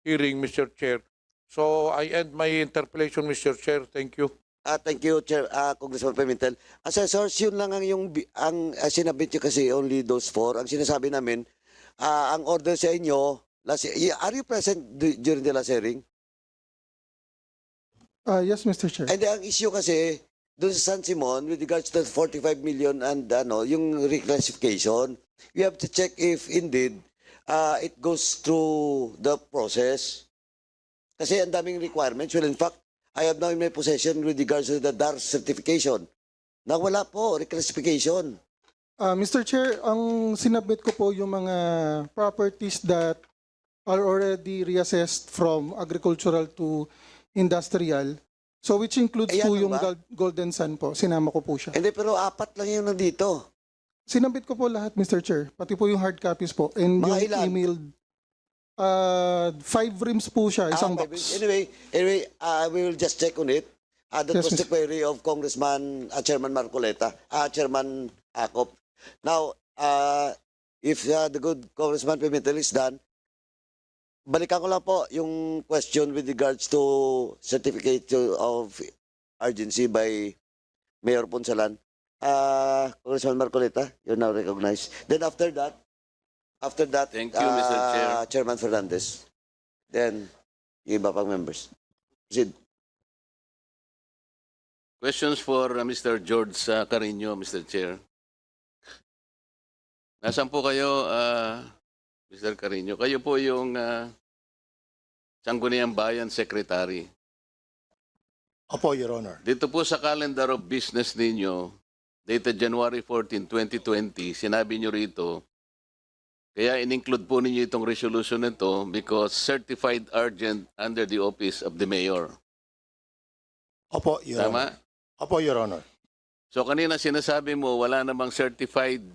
hearing, Mr. Chair. So I end my interpellation, Mr. Chair. Thank you. Thank you, Chair, Congressman Pimentel. Assessors, yun lang ang sinabit nyo kasi only those four. Ang sinasabi namin, ang order sa inyo, are you present during the last hearing? Yes, Mr. Chair. And ang issue kasi, doon sa San Simon, with regards to 45 million and yung reclassification, we have to check if indeed it goes through the process. Kasi ang daming requirements. Well, in fact, I have now in my possession with regards to the DAR certification. Na wala po, reclassification. Mr. Chair, ang sinabit ko po yung mga properties that are already reassessed from agricultural to industrial. So which includes Ayan po lang yung ba? Golden Sun po. Sinama ko po siya. Hindi, pero 4 lang yung nandito. Sinabit ko po lahat, Mr. Chair. Pati po yung hard copies po. And Mga yung ilan? emailed. 5 rims po siya, isang box. Anyway, we will just check on it. That Yes, was the Mr. query of Congressman Chairman Marcoleta, Chairman Acop. Now, if the good Congressman Pimentel is done, balikan ko lang po yung question with regards to certificate of urgency by Mayor Ponsalan. Congressman Marcoleta, you're now recognized. Then after that, Thank you, Mr. Chair. Chairman Fernandez. Then, yung iba pang members. Proceed. Questions for Mr. George Carino, Mr. Chair. Nasaan po kayo, Mr. Carino? Kayo po yung Sangguniang Bayan Secretary. Opo, Your Honor. Dito po sa calendar of business ninyo, dated January 14, 2020, sinabi nyo rito, kaya in-include po ninyo itong resolution nito because certified urgent under the office of the mayor. Opo, Your Tama? Honor. Opo, Your Honor. So kanina sinasabi mo wala namang certified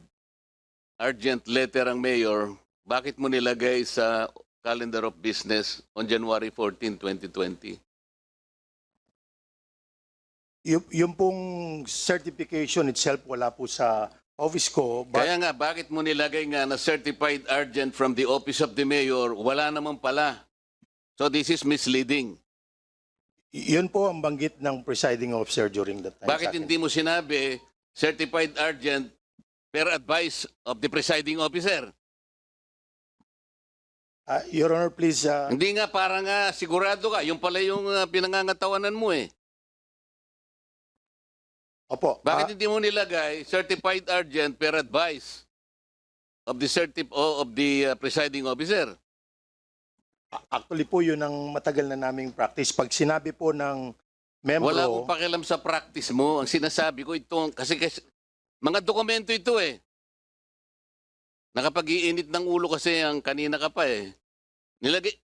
urgent letter ang mayor. Bakit mo nilagay sa calendar of business on January 14, 2020? Yung pong certification itself wala po sa office ko. But Kaya nga, bakit mo nilagay nga na certified urgent from the office of the mayor? Wala naman pala. So this is misleading. yun po ang banggit ng presiding officer during that time. Bakit hindi mo sinabi certified urgent per advice of the presiding officer? Your Honor, please. Hindi nga, parang sigurado ka. Yung pala yung pinangangatawanan mo eh. Opo. Bakit hindi mo nilagay certified urgent per advice of the presiding officer? Actually po yun ang matagal na naming practice. Pag sinabi po ng membro... Wala akong pakialam sa practice mo. Ang sinasabi ko ito, kasi mga dokumento ito eh. Nakapag-iinit ng ulo kasi ang kanina ka pa eh.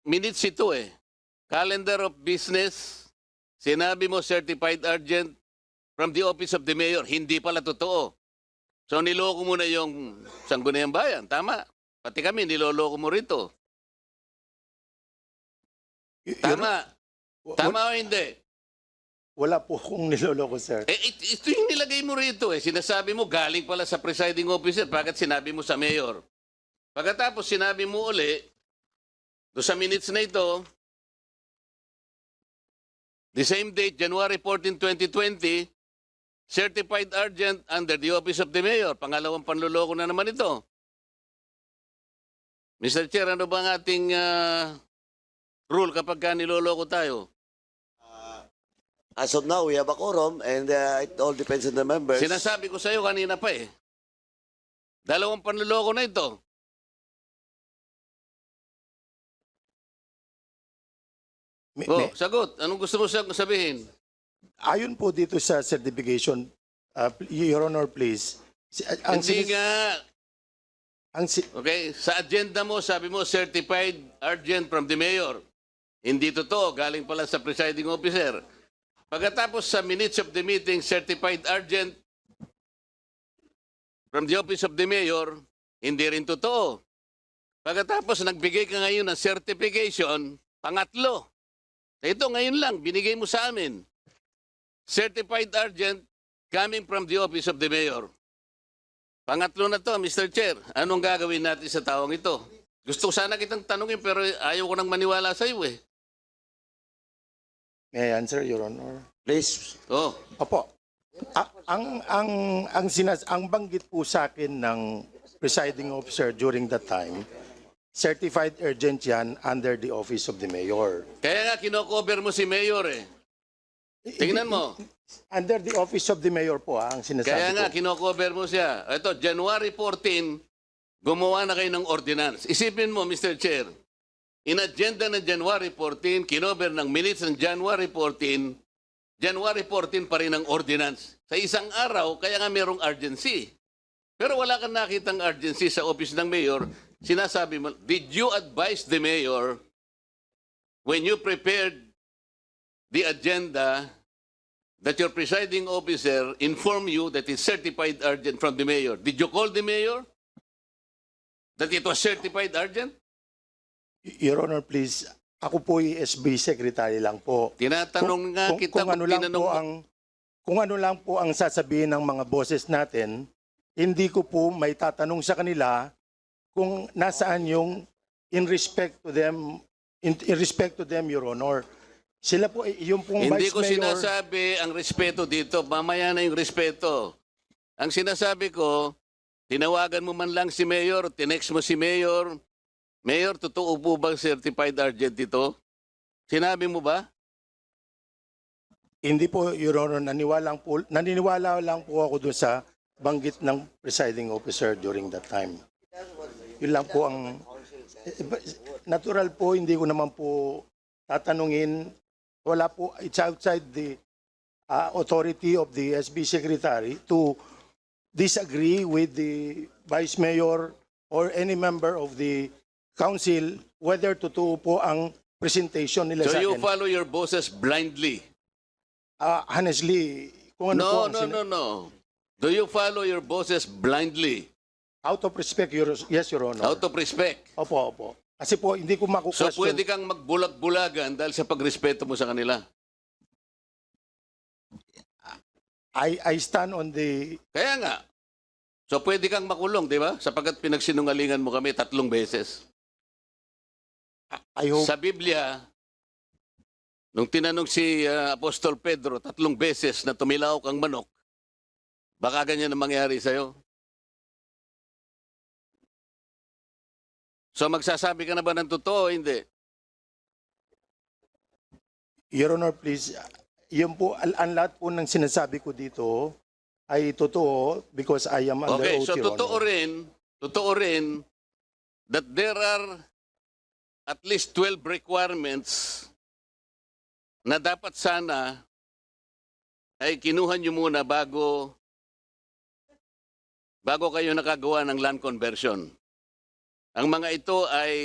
Minutes ito eh. Calendar of business, sinabi mo certified urgent from the office of the mayor. Hindi pala totoo. So niloko mo na yung Sangguniang Bayan. Tama. Pati kami, niloloko mo rito. Tama. Tama o hindi? Wala po akong niloloko, sir. Ito yung nilagay mo rito eh. Sinasabi mo galing pala sa presiding officer. Bakit sinabi mo sa mayor? Pagkatapos sinabi mo uli, doon sa minutes na ito, the same date, January 14, 2020, certified urgent under the office of the mayor. Pangalawang panluloko na naman ito. Mr. Chair, ano ba ang ating rule kapag ka niloloko tayo? As of now, we have a quorum and it all depends on the members. Sinasabi ko sa iyo kanina pa eh. Dalawang panluloko na ito. Sagot. Anong gusto mo sabihin? Ayon po dito sa certification, Your Honor, please. Hindi nga. Okay, sa agenda mo, sabi mo, certified urgent from the mayor. Hindi totoo, galing pala sa presiding officer. Pagkatapos sa minutes of the meeting, certified urgent from the office of the mayor, hindi rin totoo. Pagkatapos nagbigay ka ngayon ng certification, pangatlo. Ito ngayon lang, binigay mo sa amin. Certified urgent coming from the office of the mayor. Pangatlo na to, Mr. Chair. Anong gagawin natin sa taong ito? Gusto ko sana kitang tanungin pero ayaw ko nang maniwala sa iyo eh. May I answer, Your Honor? Please. Oh. Opo. Ang banggit po sa akin ng presiding officer during that time, certified urgent yan under the office of the mayor. Kaya nga kino-cover mo si mayor eh. Tingnan mo. Under the office of the mayor po ang sinasabi Kaya nga ko. kino-cover mo siya. Ito, January 14, gumawa na kayo ng ordinance. Isipin mo, Mr. Chair, in agenda ng January 14, kinover ng minutes ng January 14, January 14 pa rin ang ordinance. Sa isang araw, kaya nga merong urgency. Pero wala kang nakitang urgency sa office ng mayor. Sinasabi mo, did you advise the mayor when you prepared the agenda that your presiding officer informed you that it's certified urgent from the mayor? Did you call the mayor that it was certified urgent? Your Honor, please, ako po yung SB Secretary lang po. Tinatanong nga kita kung ano lang po ang sasabihin ng mga bosses natin, hindi ko po may tatanong sa kanila kung nasaan yung in respect to them, Your Honor. Sila po, yung pong Hindi Vice ko Mayor... sinasabi ang respeto dito. Mamaya na yung respeto. Ang sinasabi ko, tinawagan mo man lang si Mayor, tinext mo si Mayor, Mayor, totoo po bang certified urgent ito? Sinabi mo ba? Hindi po, Your Honor, naniniwala lang po ako doon sa banggit ng presiding officer during that time. Yun lang po ang... Natural po, hindi ko naman po tatanungin. Wala po, it's outside the authority of the SB Secretary to disagree with the Vice Mayor or any member of the Council whether totoo po ang presentation nila So sa you akin. follow your bosses blindly? Honestly, kung ano po ang No. Do you follow your bosses blindly? Out of respect, yes, Your Honor. Out of respect? Opo. Kasi po, hindi ko So makukwestiyon. pwede kang magbulag-bulagan dahil sa pagrespeto mo sa kanila? I stand on the... Kaya nga. So pwede kang makulong, di ba? Sapagkat pinagsinungalingan mo kami 3 beses. I hope... Sa Biblia, nung tinanong si Apostol Pedro 3 beses na tumilawak ang manok, baka ganyan ang mangyari sa'yo. So magsasabi ka na ba ng totoo o hindi? Your Honor, please, yun po, ang lahat po ng sinasabi ko dito ay totoo because I am under Okay, oath, so Your Honor. totoo rin that there are at least 12 requirements na dapat sana ay kinuha nyo muna bago kayo nakagawa ng land conversion. Ang mga ito ay,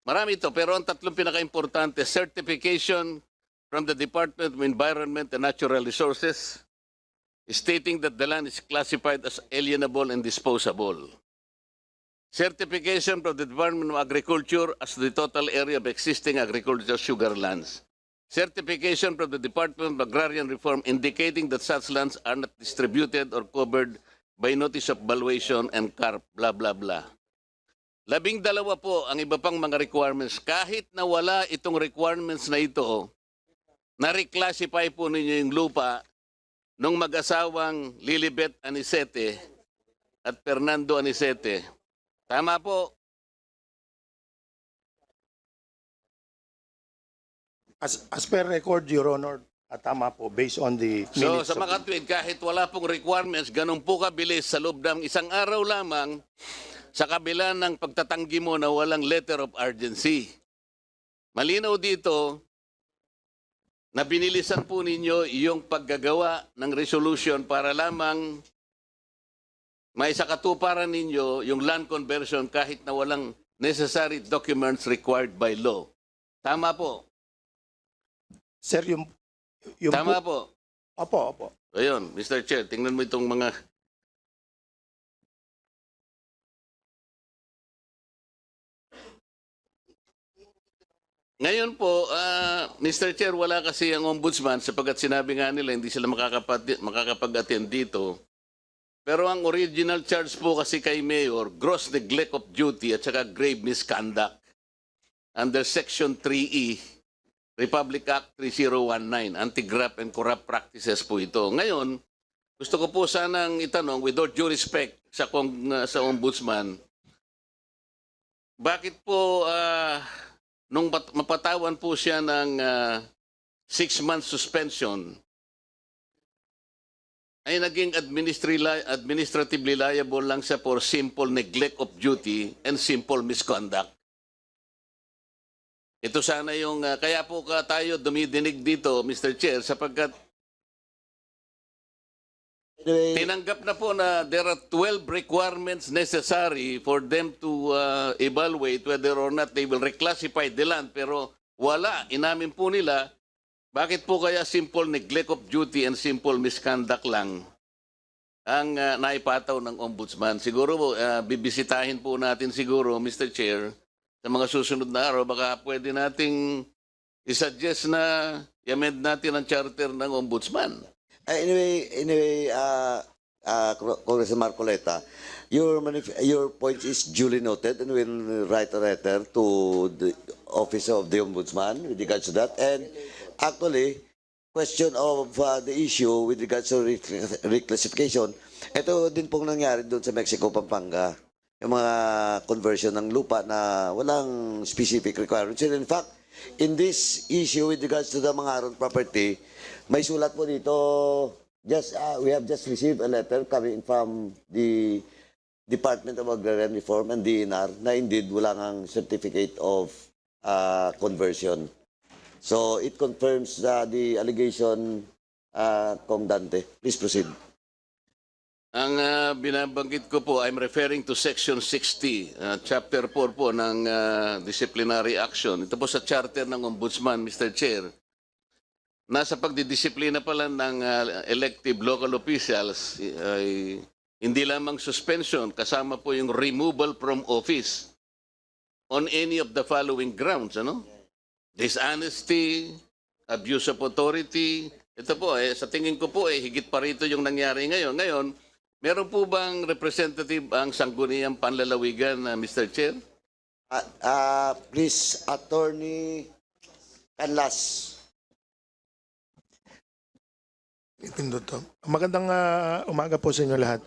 marami ito, pero ang 3 pinaka-importante, certification from the Department of Environment and Natural Resources, stating that the land is classified as alienable and disposable. certification from the Department of Agriculture as to the total area of existing agricultural sugar lands. Certification from the Department of Agrarian Reform indicating that such lands are not distributed or covered by notice of valuation and CARP, blah, blah, blah. 12 po ang iba pang mga requirements. Kahit na wala itong requirements na ito, na-reclassify po ninyo yung lupa ng mag-asawang Lilibet Anicete at Fernando Anicete. Tama po. As per record, Your Honor, tama po, based on the So minutes. sa mga tweet, kahit wala pong requirements, ganun po kabilis sa loob ng isang araw lamang sa kabila ng pagtatanggi mo na walang letter of urgency. Malinaw dito na binilisan po ninyo yung paggagawa ng resolution para lamang may sakatuparan ninyo yung land conversion kahit na walang necessary documents required by law. Tama po. Sir, yung Tama po. Opo. Ayun, Mr. Chair, tingnan mo itong mga... Ngayon po, Mr. Chair, wala kasi ang ombudsman sapagkat sinabi nga nila hindi sila makakapag-attend dito. Pero ang original charge po kasi kay Mayor, gross neglect of duty at saka grave misconduct under Section 3E, Republic Act 3019, Anti-Graft and Corrupt Practices po ito. Ngayon, gusto ko po sanang itanong, with all due respect sa ombudsman, bakit po nung mapatawan po siya ng 6-month suspension, ay naging administratively liable lang siya for simple neglect of duty and simple misconduct. Ito sana yung, kaya po tayo dumidinig dito, Mr. Chair, sapagkat tinanggap na po na there are 12 requirements necessary for them to evaluate whether or not they will reclassify the land. Pero wala, inamin po nila, bakit po kaya simple neglect of duty and simple misconduct lang ang naipataw ng ombudsman? Siguro bibisitahin po natin siguro, Mr. Chair, sa mga susunod na araw, baka pwede nating isuggest na i-amend natin ang charter ng ombudsman. Anyway, Congressman Marcoleta, your point is duly noted, and we'll write a letter to the Office of the Ombudsman with regards to that. And actually, question of the issue with regards to reclassification, ito din pong nangyari doon sa Mexico, Pampanga. Yung mga conversion ng lupa na walang specific requirements. And in fact, in this issue with regards to the Mangaron property, may sulat po dito, we have just received a letter coming from the Department of Agrarian Reform and DNR na indeed wala ngang certificate of conversion. So it confirms the allegation, Kong Dante. Please proceed. Ang binabanggit ko po, I'm referring to Section 60, Chapter 4 po ng Disciplinary Action. Ito po sa charter ng Ombudsman, Mr. Chair. Nasa pagdidisiplina pala ng elective local officials, hindi lamang suspension, kasama po yung removal from office on any of the following grounds. Dishonesty, abuse of authority. Ito po, sa tingin ko po, higit pa rito yung nangyari ngayon. Ngayon, meron po bang representative ang Sangguniang Panlalawigan, Mr. Chair? Please, Attorney Canlas. Magandang umaga po sa inyo lahat.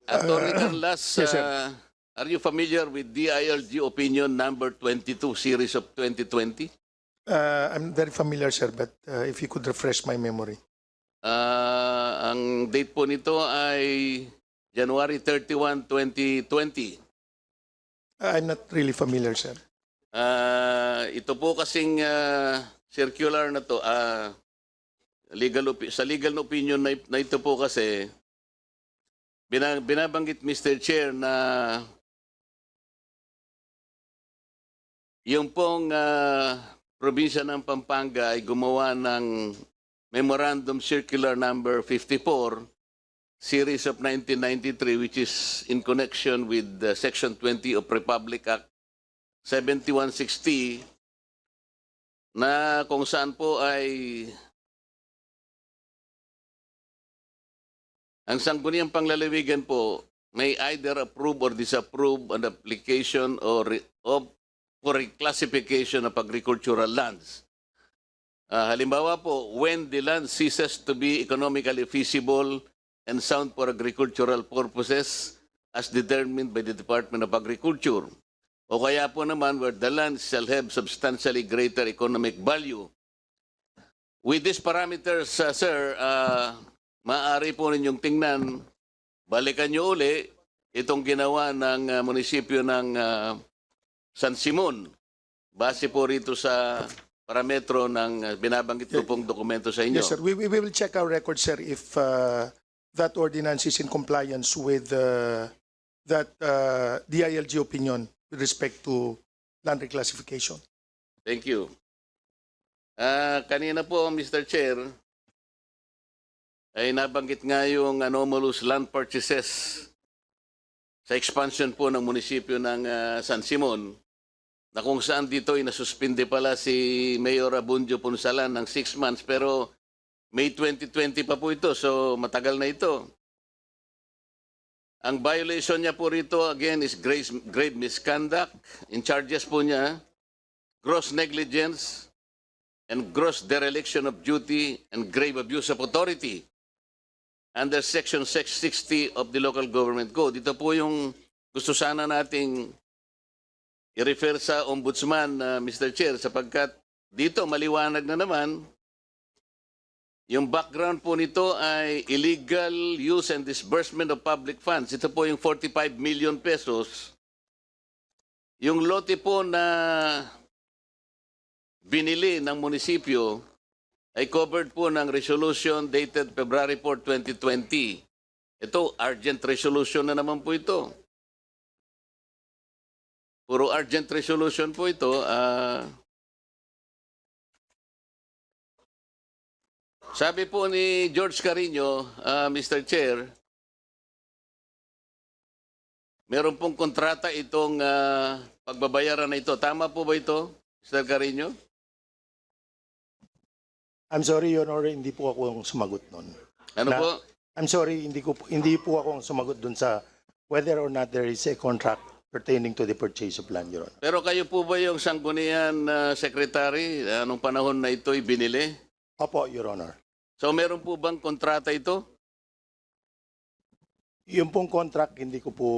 Attorney Canlas, yes, sir. are you familiar with DILG Opinion number 22, series of 2020? I'm very familiar, sir, but if you could refresh my memory. Ang date po nito ay January 31, 2020. I'm not really familiar, sir. Ito po kasing circular na to, sa legal na opinion na ito po kasi, binabanggit, Mr. Chair, na yung pong probinsya ng Pampanga ay gumawa ng Memorandum Circular number 54 series of 1993, which is in connection with Section 20 of Republic Act 7160, na kung saan po ay ang sangguniang panglalawigan po may either approve or disapprove an application for reclassification of agricultural lands. Halimbawa po, when the land ceases to be economically feasible and sound for agricultural purposes as determined by the Department of Agriculture. O kaya po naman where the land shall have substantially greater economic value. With these parameters, sir, maaari po ninyong tingnan, balikan nyo uli itong ginawa ng munisipyo ng San Simon. Base po rito sa parametro ng binabanggit ko pong dokumento sa inyo. Yes, sir. We will check our record, sir, if that ordinance is in compliance with that DILG opinion with respect to land reclassification. Thank you. Kanina po, Mr. Chair, ay nabanggit nga yung anomalous land purchases sa expansion po ng munisipyo ng San Simon, na kung saan dito ay nasuspinde pala si Mayor Abundio Punsalan ng 6 months, pero May 2020 pa po ito, so matagal na ito. Ang violation niya po rito, again, is grave misconduct. In charges po niya, gross negligence and gross dereliction of duty and grave abuse of authority under Section 660 of the Local Government Code. Ito po yung gusto sana nating i-refer sa Ombudsman, Mr. Chair, sapagkat dito maliwanag na naman, yung background po nito ay illegal use and disbursement of public funds. Ito po yung 45 million pesos. Yung lote po na binili ng munisipyo ay covered po ng resolution dated February 4, 2020. Ito, urgent resolution na naman po ito. Puro urgent resolution po ito. Sabi po ni George Carino, Mr. Chair, meron pong kontrata itong pagbabayaran na ito. Tama po ba ito, Mr. Carino? I'm sorry, Your Honor, hindi po ako ang sumagot nun. Ano po? I'm sorry, hindi po ako ang sumagot dun sa whether or not there is a contract pertaining to the purchase of land, Your Honor. Pero kayo po ba yung sanggunian secretary anong panahon na ito'y binili? Opo, Your Honor. So meron po bang kontrata ito? Yung pong contract, hindi ko po,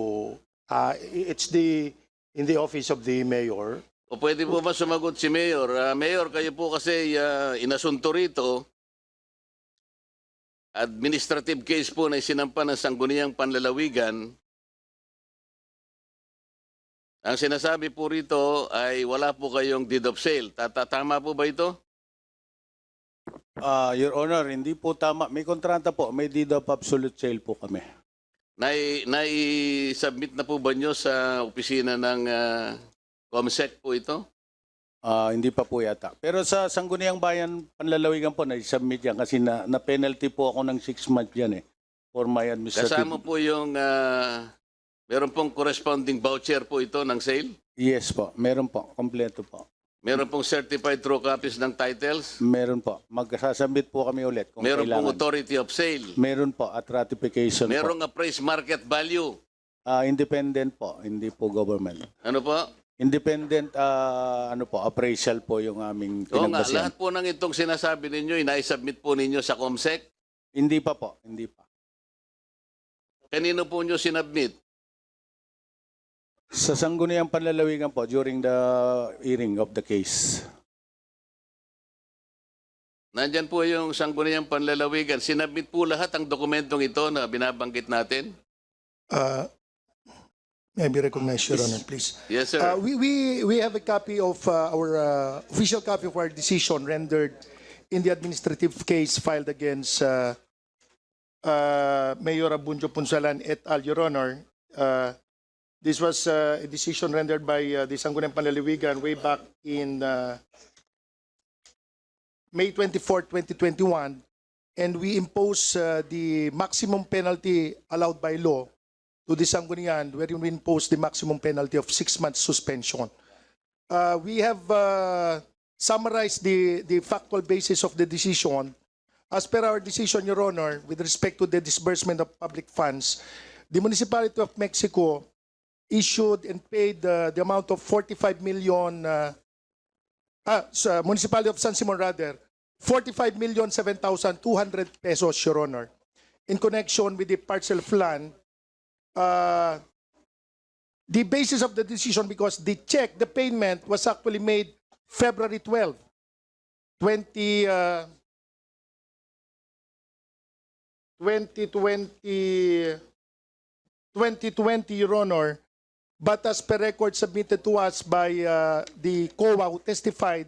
it's in the office of the mayor. O pwede po ba sumagot si Mayor? Mayor, kayo po kasi inasunto rito. Administrative case po na isinampa ng Sangguniang Panlalawigan. Ang sinasabi po rito ay wala po kayong deed of sale. Tama po ba ito? Your Honor, hindi po tama. May kontrata po, may deed of absolute sale po kami. Nai-submit na po ba nyo sa opisina ng COMSEC po ito? Hindi pa po yata. Pero sa Sangguniang Bayan Panlalawigan po, na-submit yan kasi na-penalty po ako ng 6 months yan for my administrative. Kasama po yung, meron pong corresponding voucher po ito ng sale? Yes po, meron po, kompleto po. Meron pong certified true copies ng titles? Meron po. Magsasubmit po kami ulit kung Meron kailangan. pong authority of sale? Meron po at ratification Merong po. appraised market value? Independent po, hindi po government. Ano po? Independent appraisal po yung aming Oo nga, pinagbasihan. lahat po ng itong sinasabi ninyo, inai-submit po ninyo sa COMSEC? Hindi pa po, hindi pa. Kanino po nyo sinubmit? Sa Sangguniang Panlalawigan po during the hearing of the case. Nandyan po yung Sangguniang Panlalawigan. Sinubmit po lahat ang dokumentong ito na binabanggit natin? May I be recognized, Your Honor, please? Yes, sir. We have a copy of our official copy of our decision rendered in the administrative case filed against Mayor Abundio Punsalan et al., Your Honor. This was a decision rendered by the Sangguniang Panlalawigan way back in May 24, 2021. and we impose the maximum penalty allowed by law to the Sangguniang, wherein we impose the maximum penalty of 6 months suspension. We have summarized the factual basis of the decision. As per our decision, Your Honor, with respect to the disbursement of public funds, the Municipality of Mexico issued and paid the amount of 45 million, Municipality of San Simon rather, 45,007,200 pesos, Your Honor, in connection with the parcel plan. The basis of the decision, because the check, the payment was actually made February 12, 2020, Your Honor. But as per record submitted to us by the COA who testified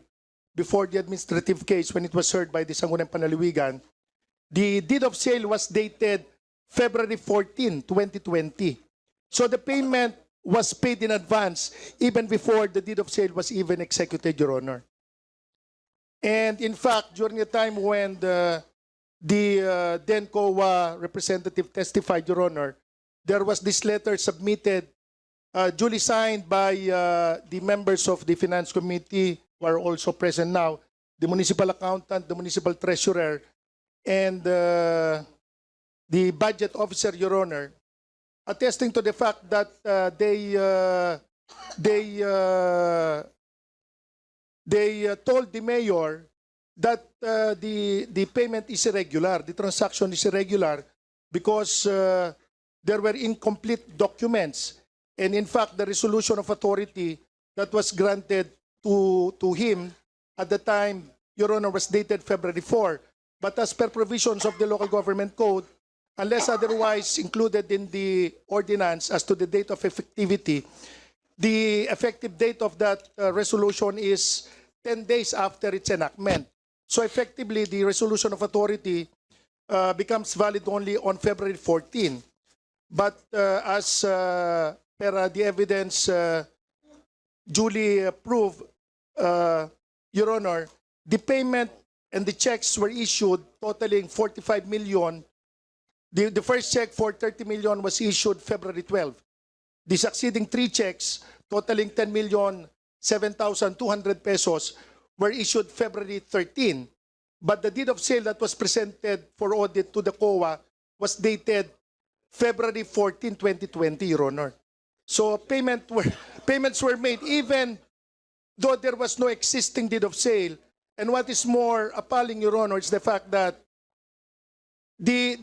before the administrative case when it was heard by the Sangguniang Panlalawigan, the deed of sale was dated February 14, 2020. So the payment was paid in advance even before the deed of sale was even executed, Your Honor. And in fact, during the time when the then COA representative testified, Your Honor, there was this letter submitted, duly signed by the members of the Finance Committee who are also present now, the municipal accountant, the municipal treasurer, and the budget officer, Your Honor, attesting to the fact that they told the mayor that the payment is irregular, the transaction is irregular because there were incomplete documents. And in fact, the resolution of authority that was granted to him at the time, Your Honor, was dated February 4. But as per provisions of the Local Government Code, unless otherwise included in the ordinance as to the date of effectivity, the effective date of that resolution is 10 days after its enactment. So effectively, the resolution of authority becomes valid only on February 14. But as per the evidence duly proved, Your Honor, the payment and the checks were issued totaling 45 million. The first check for 30 million was issued February 12. The succeeding 3 checks totaling 10,007,200 pesos were issued February 13. But the deed of sale that was presented for audit to the COA was dated February 14, 2020, Your Honor. So payments were made even though there was no existing deed of sale. And what is more appalling, Your Honor, is the fact that the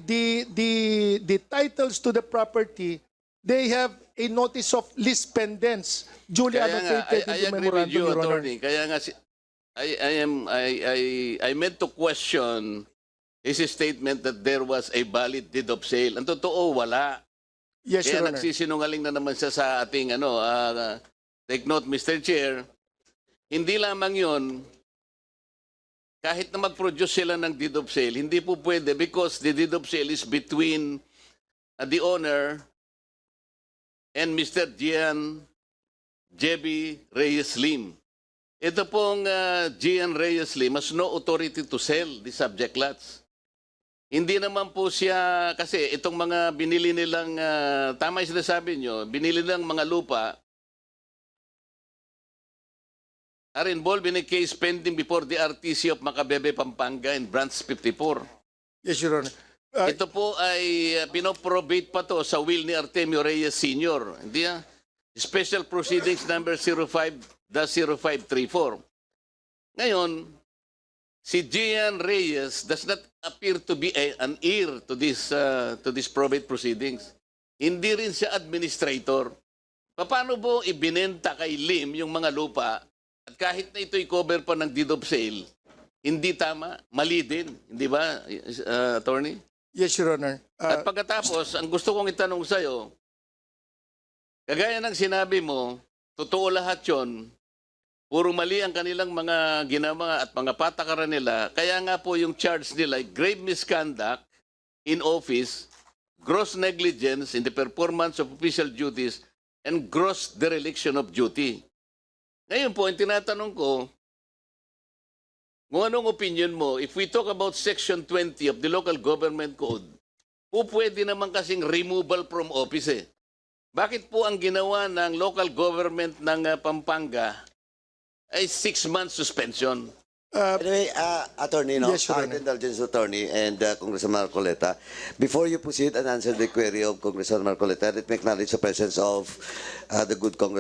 titles to the property, they have a notice of lease pendants duly annotated in the memorandum, you, Your Honor. Attorney. Kaya nga I meant to question his statement that there was a valid deed of sale. Ang totoo, wala. Yes, Kaya Your Honor. nagsisinungaling na naman siya sa ating take note, Mr. Chair. Hindi lamang yon, kahit na mag-produce sila ng deed of sale, hindi po pwede because the deed of sale is between the owner and Mr. Gian Jebi Reyes Lim. Ito pong Gian Reyes Lim has no authority to sell the subject lots. Hindi naman po siya, kasi itong mga binili nilang, tama yung sinasabi nyo, binili nilang mga lupa, are involved in a case pending before the RTC of Macabebe, Pampanga in Branch 54. Yes, Your Honor. Ito po ay pinoprobate pa to sa will ni Artemio Reyes Sr. Hindi Special Proceedings number 05-0534. Ngayon, si Gian Reyes does not appear to be an heir to this probate proceedings. Hindi rin siya administrator. Paano po ibinenta kay Lim yung mga lupa at kahit na ito'y cover pa ng deed of sale, hindi tama, mali din, hindi ba, Attorney? Yes, Your Honor. At pagkatapos, ang gusto kong itanong sa'yo, kagaya ng sinabi mo, totoo lahat yon, puro mali ang kanilang mga ginawa at mga patakaran nila, kaya nga po yung charge nila ay grave misconduct in office, gross negligence in the performance of official duties, and gross dereliction of duty. Ngayon po, ang tinatanong ko, kung anong opinion mo, if we talk about Section 20 of the Local Government Code, po pwede naman kasing removal from office eh. Bakit po ang ginawa ng local government ng Pampanga ay 6 months suspension? Anyway, Attorney, no? Yes, Your Art Honor. Intelligence Attorney and Congressman Marcoleta, before you proceed and answer the query of Congressman Marcoleta, let me acknowledge the presence of the good Congressman